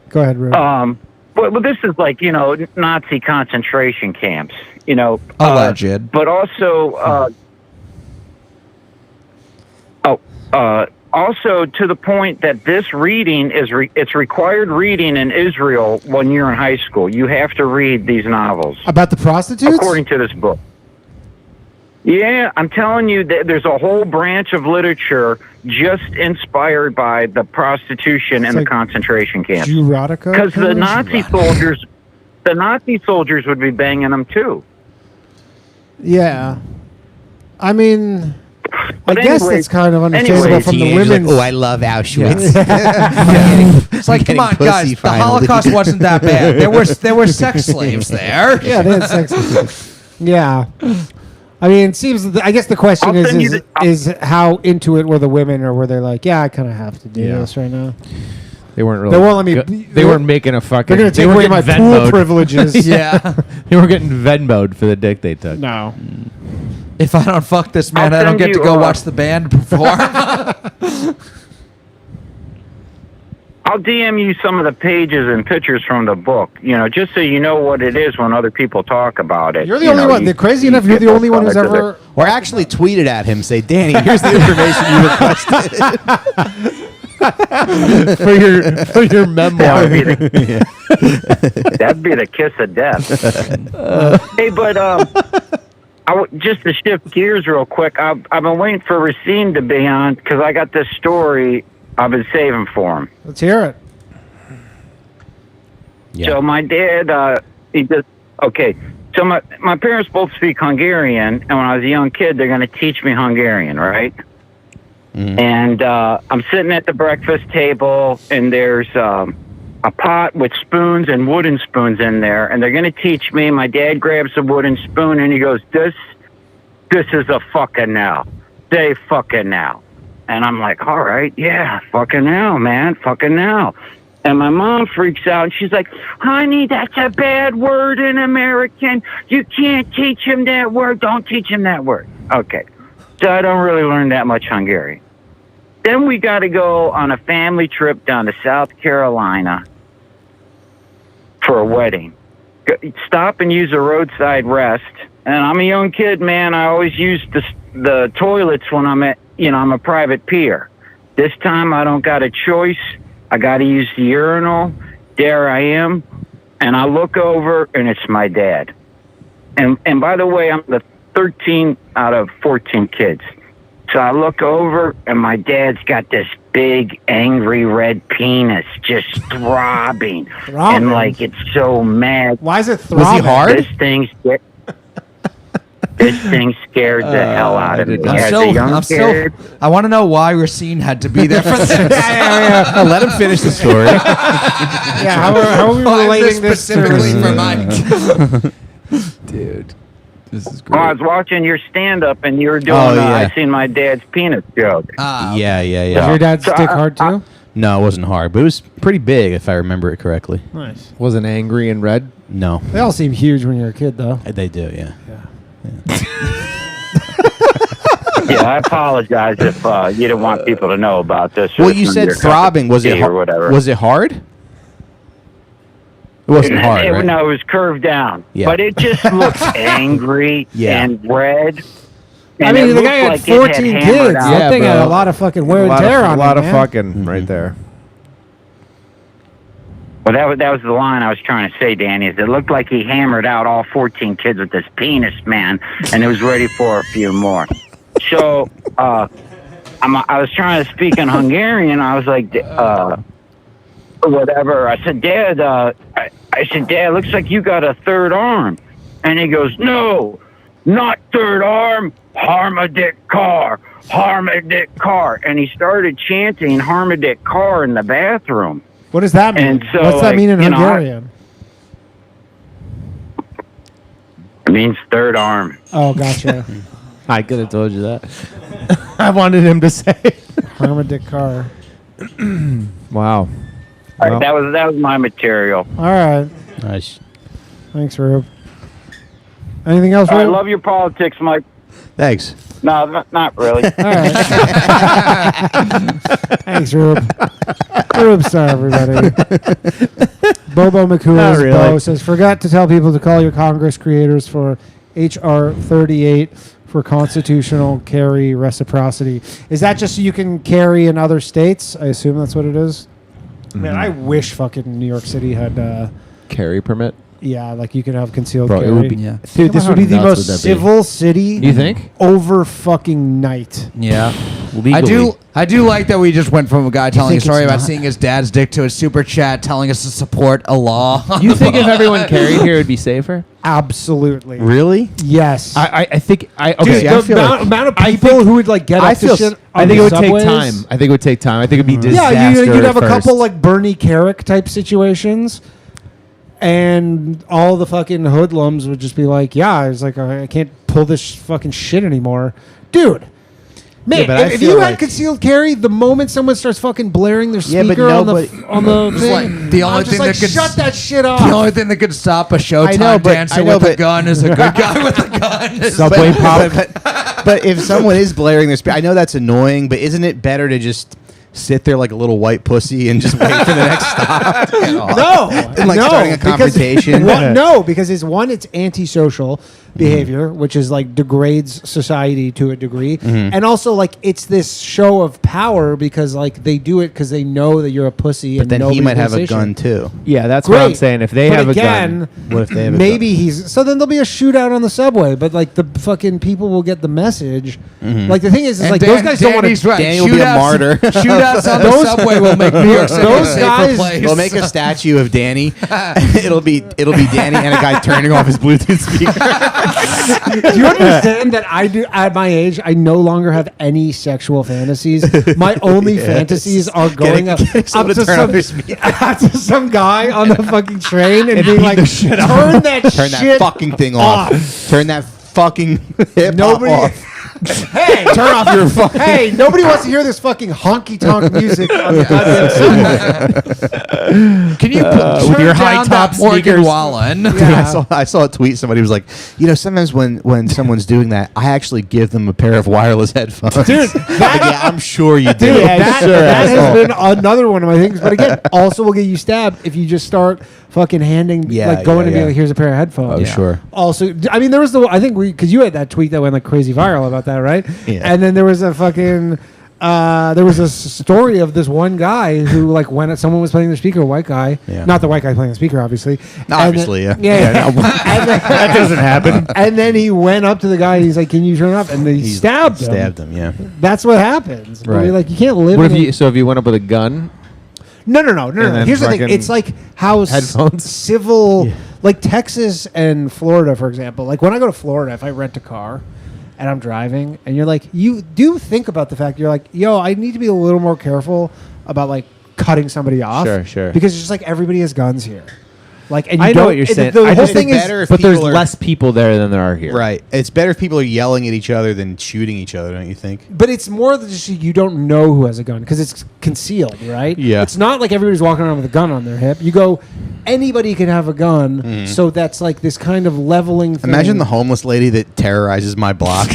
Go ahead, Rube. But this is like, Nazi concentration camps, Alleged. but also, also to the point that this reading is it's required reading in Israel when you're in high school. You have to read these novels. About the prostitutes? According to this book. Yeah, I'm telling you that there's a whole branch of literature just inspired by the prostitution in the concentration camps. Erotica? Because the Nazi soldiers would be banging them too. Yeah. I mean, But I guess anyway- that's kind of understandable anyways, from the Teenagers women's. like, oh, I love Auschwitz. It's like, come on, guys. The Holocaust wasn't that bad. There were sex slaves there. Yeah, they had sex. Yeah. I mean, it seems. I guess the question I'll send you is how into it were the women, or were they like, yeah, I kind of have to do this right now. They weren't really. They won't let me. They weren't making a fucking. They're going to take away my pool privileges. Yeah. They were getting Venmo'd for the dick they took. No. If I don't fuck this man, I'll I don't send get to you, go watch the band perform. I'll DM you some of the pages and pictures from the book, just so you know what it is when other people talk about it. You're the only one. Crazy enough, you're the only one who's ever. Or actually tweeted at him, say, Danny, here's the information you requested. for your memoir. That'd be the kiss of death. Hey, but just to shift gears real quick, I've been waiting for Recine to be on because I got this story I've been saving for him. Let's hear it. Yeah. So my dad, So my parents both speak Hungarian, and when I was a young kid, they're going to teach me Hungarian, right? Mm-hmm. And I'm sitting at the breakfast table, and there's a pot with spoons and wooden spoons in there, and they're going to teach me. My dad grabs a wooden spoon, and he goes, this is a fucking now. Say fucking now. And I'm like, all right, yeah, fucking now, man, fucking now. And my mom freaks out, and she's like, honey, that's a bad word in American. You can't teach him that word. Don't teach him that word. Okay. So I don't really learn that much Hungarian. Then we got to go on a family trip down to South Carolina for a wedding. Stop and use a roadside rest. And I'm a young kid, man. I always use the toilets when I'm I'm a private pier. This time I don't got a choice. I got to use the urinal. There I am. And I look over, and it's my dad. And by the way, I'm the 13 out of 14 kids. So I look over, and my dad's got this big, angry red penis just throbbing. And, like, it's so mad. Why is it throbbing? Was he hard? This thing scared the hell out of me. I want to know why Recine had to be there for this. Let him finish the story. How are we relating this specifically for Mike? Dude, this is Well, great. I was watching your stand-up, and you were doing yeah. I seen my dad's penis joke. Yeah. Is your dad's dick hard too? No, it wasn't hard, but it was pretty big if I remember it correctly. Nice. Wasn't angry and red? No. They all seem huge when you're a kid, though. They do, yeah. Yeah, I apologize if you didn't want people to know about this. Well, you said throbbing. Was it or whatever? Was it hard? It wasn't hard, right? No, it was curved down. Yeah. But it just looked angry and red. I mean, the guy had 14 kids. That thing had a lot of fucking wear and tear on it. A lot of man. fucking right there. Well, that was the line I was trying to say, Danny. Is it looked like he hammered out all 14 kids with this penis, man, and it was ready for a few more. So I was trying to speak in Hungarian. I was like, whatever. I said, Dad, Dad, looks like you got a third arm. And he goes, no, not third arm, Harmadic car, Harmadic car. And he started chanting Harmadic car in the bathroom. What does that mean? And so, what's that mean in Hungarian? It means third arm. Oh, gotcha. I could have told you that. I wanted him to say Harmadic car. Wow. All right, that was my material. All right. Nice. Thanks, Rube. Anything else, I Rube? love your politics, Mike. Thanks. No, not really. All right. Thanks, Rube. Rube star, everybody. Bobo McCool really. Bo says, forgot to tell people to call your Congress creators for H.R. 38 for constitutional carry reciprocity. Is that just so you can carry in other states? I assume that's what it is. Man, I wish fucking New York City had carry permit. Yeah, like you can have concealed Bro, carry. it would be, Dude, this would be the most civil city. You think? Over fucking night. Yeah. Legally. I do like that we just went from a guy telling a think story it's about not? seeing his dad's dick to a super chat telling us to support a law. You think if everyone carried here, it would be safer? Absolutely. Really? Yes. I think I Dude, okay. I the feel amount of people who would like get up to shit. I on think it the would subways. take time. I think it would take time. I think it'd be disaster. Yeah, you'd have at a couple first. like Bernie Carrick type situations, and all the fucking hoodlums would just be like, "Yeah, it's like I can't pull this fucking shit anymore, dude." Man, Yeah, but I if feel you like- had concealed carry, the moment someone starts fucking blaring their Yeah, but speaker on nobody- the Just thing, like, the only I'm just thing like, that could shut that shit off. The only thing that could stop a I Showtime know, but- dancer I know, with a but- gun is a good guy with a gun. Subway pop. But if someone is blaring their speaker, I know that's annoying, but isn't it better to just sit there like a little white pussy and just wait for the next stop? No, And like no, starting a because- confrontation. no, because it's antisocial behavior, which is like degrades society to a degree, and also like it's this show of power because like they do it because they know that you're a pussy. But and then he nobody might have pays a gun attention. too. Yeah, that's what I'm Great. saying. If they But have again, a gun, What if they have a maybe he's so then there'll be a shootout on the subway, but like the fucking people will get the message. Like the thing is And like those guys don't want Danny's to. right. Danny will be a martyr. Shootouts on the subway will make New York City a those safer guys- place. They'll make a statue of Danny. it'll be Danny and a guy turning off his Bluetooth speaker. Do you understand that I do at my age? I no longer have any sexual fantasies. My only Yes. fantasies are going up getting to someone to turn off his speaker. to some guy on the fucking train and being like, shit out "Turn that Turn shit that fucking thing off. Turn that fucking hip hop Nobody- off. Hey, Turn off your fucking. hey, nobody wants to hear this fucking honky tonk music on the goddamn subway. Can you with turn your down high-top that Morgan sneakers? Wallen? Yeah. I saw a tweet. Somebody was like, sometimes when someone's doing that, I actually give them a pair of wireless headphones. Dude, yeah, I'm sure you do. Dude, Yeah, that, sure, that has asshole. been another one of my things. But again, also will get you stabbed if you just start fucking handing, Yeah, like going yeah, and being yeah. like, here's a pair of headphones. Oh, sure. Also, I mean, there was I think because you had that tweet that went like crazy viral about that, right? Yeah. And then there was a fucking, there was a story of this one guy who like when someone was playing the speaker, a white guy, Yeah. not the white guy playing the speaker, obviously. Obviously, And yeah. then- and then- that doesn't happen. And then he went up to the guy and he's like, "Can you turn it off?" And then he stabbed him. Stabbed him. Yeah. That's what happens. But Right. you're like, you can't live. What in if a- you? So if you went up with a gun, No. And then Here's the thing. fucking It's like how headphones? civil, like Texas and Florida, for example. Like when I go to Florida, if I rent a car and I'm driving, and you're like, you do think about the fact you're like, yo, I need to be a little more careful about like cutting somebody off. Sure. Because it's just like everybody has guns here. Like, and you I know don't- what you're it- saying. The I whole just thing think is, better if but there's people are- less people there than there are here. Right. It's better if people are yelling at each other than shooting each other, don't you think? but it's more than just you don't know who has a gun because it's concealed, right? Yeah. It's not like everybody's walking around with a gun on their hip. You go, anybody can have a gun, so that's like this kind of leveling thing. Imagine the homeless lady that terrorizes my block.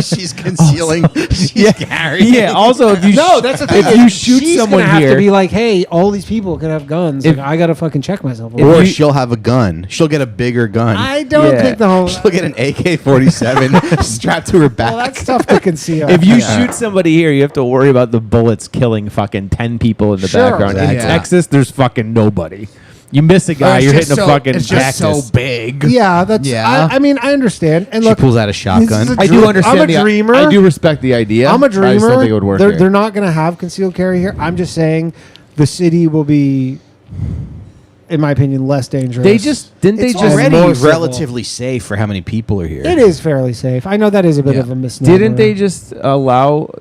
She's concealing. She's carrying. Yeah. Also, if you No, that's the thing. if you shoot She's someone gonna have here, to be like, hey, all these people can have guns. If- Like, I gotta fucking check myself. Or you- she'll have a gun. She'll get a bigger gun. I don't Yeah. think the whole. She'll get an AK-47 strapped to her back. Well, that's tough to conceal. if you shoot somebody here, you have to worry about the bullets killing fucking 10 people in the Sure. background. Exactly. In Texas, there's fucking nobody. You miss a guy, It's you're just hitting a so- fucking It's just cactus. so big. yeah, that's. Yeah. I mean, I understand. And She look, pulls out a this shotgun. is a I do dream- understand. I'm a dreamer. I do respect the idea. I'm a I just dreamer. don't think it would work they're, here. they're not going to have concealed carry here. I'm just saying the city will be, in my opinion, less dangerous. They just didn't they It's just already Already more civil. relatively safe for how many people are here. It is fairly safe. I know that is a bit Yeah. of a misnomer. didn't they just allow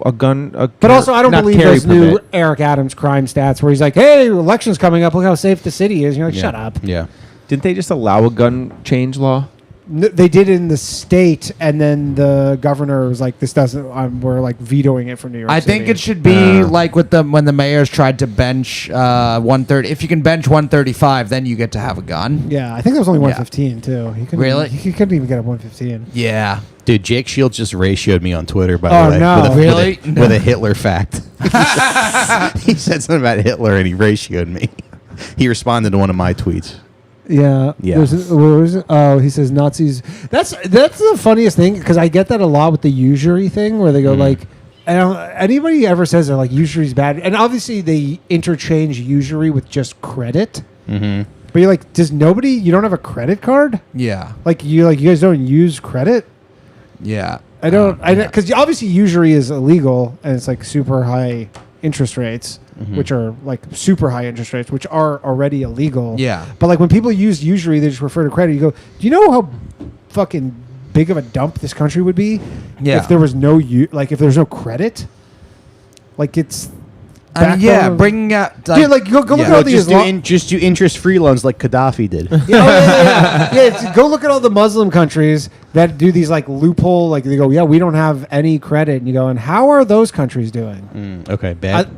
a gun? But also, I don't not believe carry those new permit. Eric Adams crime stats where he's like, "Hey, election's coming up. Look how safe the city is." And you're like, Yeah. "Shut up." Yeah. Didn't they just allow a gun change law? They did in the state, and then the governor was like, "This doesn't. We're like vetoing it for New York." I City. think it should be like with the when the mayors tried to bench 130. If you can bench 135, then you get to have a gun. Yeah, I think that was only Yeah. 115 too. He couldn't, Really? He couldn't even get up 115. Yeah. Dude, Jake Shields just ratioed me on Twitter, by Oh, the way. no. With a, Really? With a Hitler fact. He said something about Hitler and he ratioed me. He responded to one of my tweets. Yeah. Yeah. Where was it? Oh, he says Nazis. That's the funniest thing because I get that a lot with the usury thing where they go like, anybody ever says they're like usury's bad, and obviously they interchange usury with just credit. Mm-hmm. But you're like, does nobody? You don't have a credit card? Yeah. Like you guys don't use credit? Yeah. I don't. Because obviously usury is illegal and it's like super high interest rates, which are like super high interest rates, which are already illegal. Yeah. But like when people use usury, they just refer to credit. You go, do you know how fucking big of a dump this country would be Yeah. if there was no if there's no credit? Like it's I mean, yeah, bringing out Dude, like go look at all these. Just do interest-free loans like Gaddafi did. Go look at all the Muslim countries that do these like loophole. Like they go, yeah, we don't have any credit, and you go, and how are those countries doing? Okay, bad.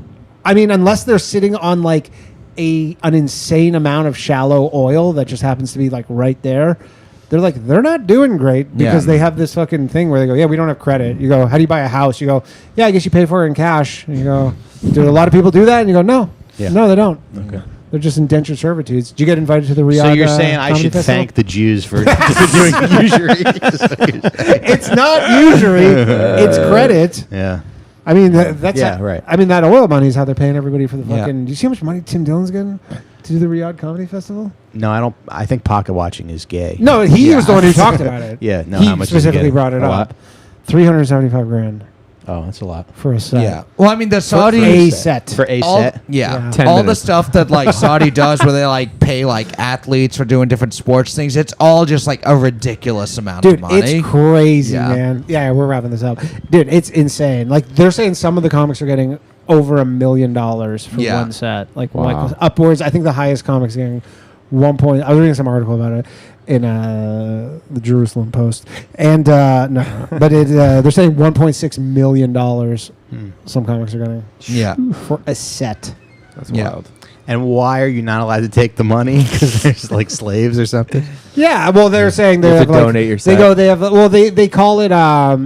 I mean, unless they're sitting on like an insane amount of shallow oil that just happens to be like right there. They're not doing great because they have this fucking thing where they go, yeah, we don't have credit. You go, how do you buy a house? You go, yeah, I guess you pay for it in cash. And you go, do a lot of people do that? And you go, no, no, they don't. Okay. They're just indentured servitudes. Did you get invited to the Riyadh? So you're saying I should thank the Jews for doing usury? It's not usury. It's credit. Yeah. I mean, that's right. I mean, that oil money is how they're paying everybody for the fucking. Do you see how much money Tim Dillon's getting to do the Riyadh Comedy Festival? No, I don't. I think pocket watching is gay. No, he was the one who talked about it. Yeah, no, he how much specifically brought it up. 375 grand. Oh, that's a lot for a set. Yeah. Well, I mean, the Saudi for a set. For a all, set. Yeah. 10 all minutes. the stuff that like Saudi does, where they like pay like athletes for doing different sports things. It's all just like a ridiculous amount of money. It's crazy, man. Yeah, we're wrapping this up. Dude, it's insane. Like they're saying some of the comics are getting over $1 million for one set. Like, like upwards. I think the highest comics getting I was reading some article about it in the Jerusalem Post, and no, but they're saying $1.6 million. Some comics are getting for a set. That's wild. And why are you not allowed to take the money? Because there's like slaves or something? Yeah, well, they're saying they have donate your set. They go. They have. Well, they call it.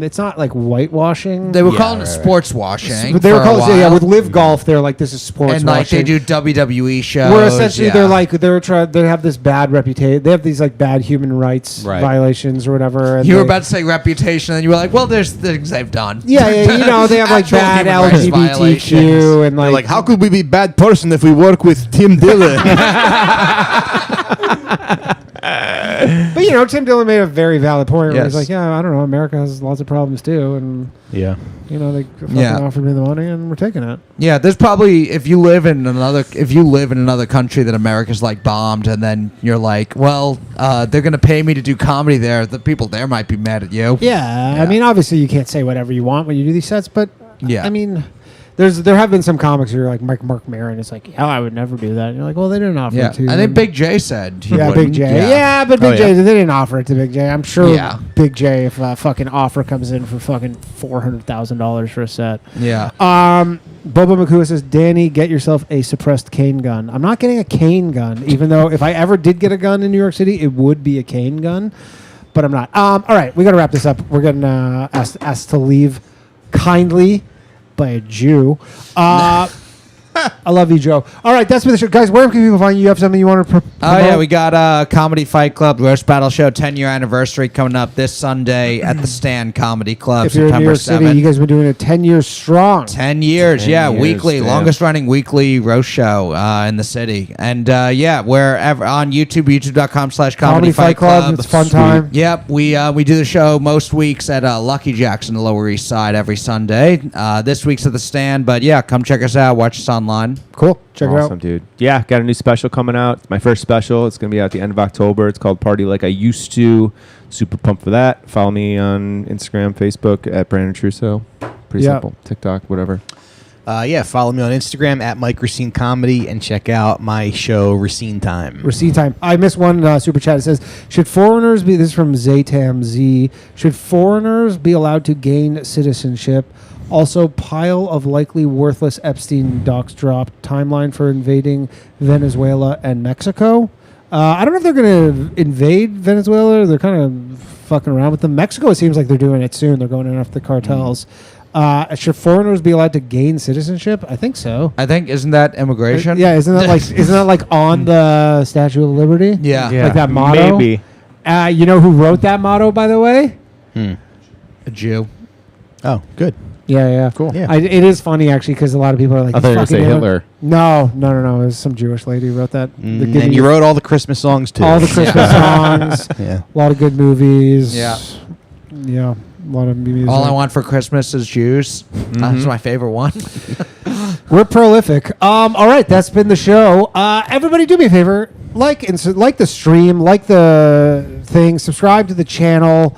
It's not like whitewashing. They were calling it sports washing. But they were calling it with Live Golf. They're like, this is sports and like washing. they do WWE shows. Where essentially they're like they have this bad reputation. They have these like bad human rights violations or whatever. And You were about to say reputation, and you were like, "Well, there's things they've done." Yeah, you know, they have like Actual bad human rights LGBTQ and like how could we be bad person if we work with Tim Dillon? But you know, Tim Dillon made a very valid point where Yes. he's like, yeah, I don't know, America has lots of problems too, and yeah, you know, they fucking offered me the money and we're taking it. Yeah, there's probably if you live in another country that America's like bombed, and then you're like, well, they're gonna pay me to do comedy there. The people there might be mad at you. Yeah, I mean, obviously you can't say whatever you want when you do these sets, but I mean, there have been some comics who are like Mark Maron. It's like, I would never do that. And you're like, well, they didn't offer it to you. I think Big J said he Big wouldn't. J. Yeah, but Big J, they didn't offer it to Big J. I'm sure Big J, if a fucking offer comes in for fucking $400,000 for a set. Yeah. Boba Makua says, Danny, get yourself a suppressed cane gun. I'm not getting a cane gun, even though if I ever did get a gun in New York City, it would be a cane gun. But I'm not. All right, we got to wrap this up. We're getting asked to leave kindly by a Jew. I love you, Joe. All right, that's been the show. Guys, where can people find you? You have something you want to promote? Oh, yeah, we got Comedy Fight Club Roast Battle Show 10-year anniversary coming up this Sunday at the Stand Comedy Club, If you're in New September York 7th. City, you guys have been doing it 10 years strong. 10 years, 10 years, weekly, damn. longest running weekly roast show in the city. And wherever on YouTube, youtube.com/Comedy Fight Club. It's a fun time. Yep, we do the show most weeks at Lucky Jack's in the Lower East Side every Sunday. This week's at the Stand, but yeah, come check us out. Watch us online. Cool. Check it out. Awesome, dude. Yeah, got a new special coming out. It's my first special. It's going to be out at the end of October. It's called Party Like I Used To. Super pumped for that. Follow me on Instagram, Facebook at Brandon Trusso. Pretty simple. TikTok, whatever. Follow me on Instagram at Mike Recine Comedy and check out my show Recine Time. Receipt time. I missed one super chat. It says, should foreigners be, this is from Zaytam Z, should foreigners be allowed to gain citizenship? Also, pile of likely worthless Epstein docs dropped. Timeline for invading Venezuela and Mexico. I don't know if they're going to invade Venezuela. They're kind of fucking around with them. Mexico, it seems like they're doing it soon. They're going in after the cartels. Should foreigners be allowed to gain citizenship? I think so. I think, isn't that immigration? Yeah, isn't that like on the Statue of Liberty? Yeah. Like that motto? Maybe. You know who wrote that motto, by the way? A Jew. Oh, good. Yeah. Cool. Yeah. It is funny, actually, because a lot of people are like, I thought you were going to say fucking Hitler. No. It was some Jewish lady who wrote that. And you wrote all the Christmas songs, too. all the Christmas songs. Yeah. A lot of good movies. Yeah. Yeah. A lot of music. All I Want for Christmas is Jews. That's my favorite one. We're prolific. All right, that's been the show. Everybody, do me a favor, like the stream, like the thing, subscribe to the channel.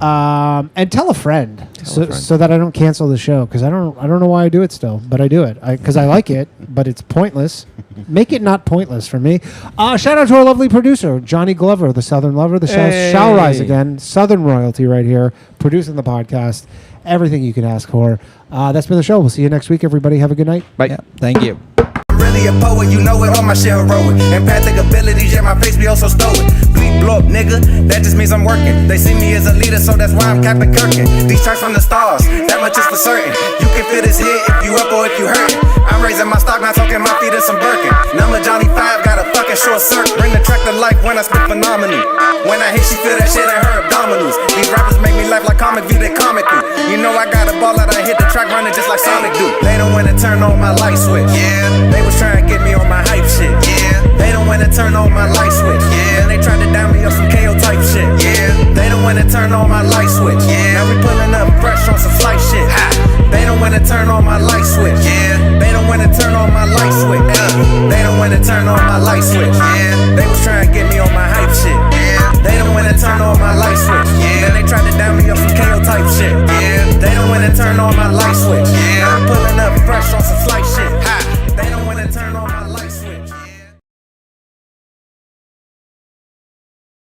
And tell a friend, so that I don't cancel the show, because I don't know why I do it still, but I do it because I like it, but it's pointless. Make it not pointless for me. Shout out to our lovely producer, Johnny Glover, the Southern Lover. The show shall rise again. Southern royalty right here, producing the podcast. Everything you can ask for. That's been the show. We'll see you next week, everybody. Have a good night. Bye. Yeah, thank you. Really a poet, you know it, all my shit heroic. Empathic abilities, yeah, my face be also stoic. Bleep blow up, nigga, that just means I'm working. They see me as a leader, so that's why I'm Captain Kirkin. These tracks from the stars, that much is for certain. You can feel this hit if you up or if you hurtin'. I'm raising my stock, not talking my feet in some Birkin. Number Johnny 5, got a fucking short circuit. Bring the track to life when I spit phenomenal. When I hit, she feel that shit in her abdominals. These rappers make me laugh like comic view, they comical. You know I got a ball out, I hit the track running just like Sonic do. They don't wanna turn on my light switch. Yeah, they was trying to get me on my hype shit. Yeah, they don't wanna turn on my light switch. Yeah.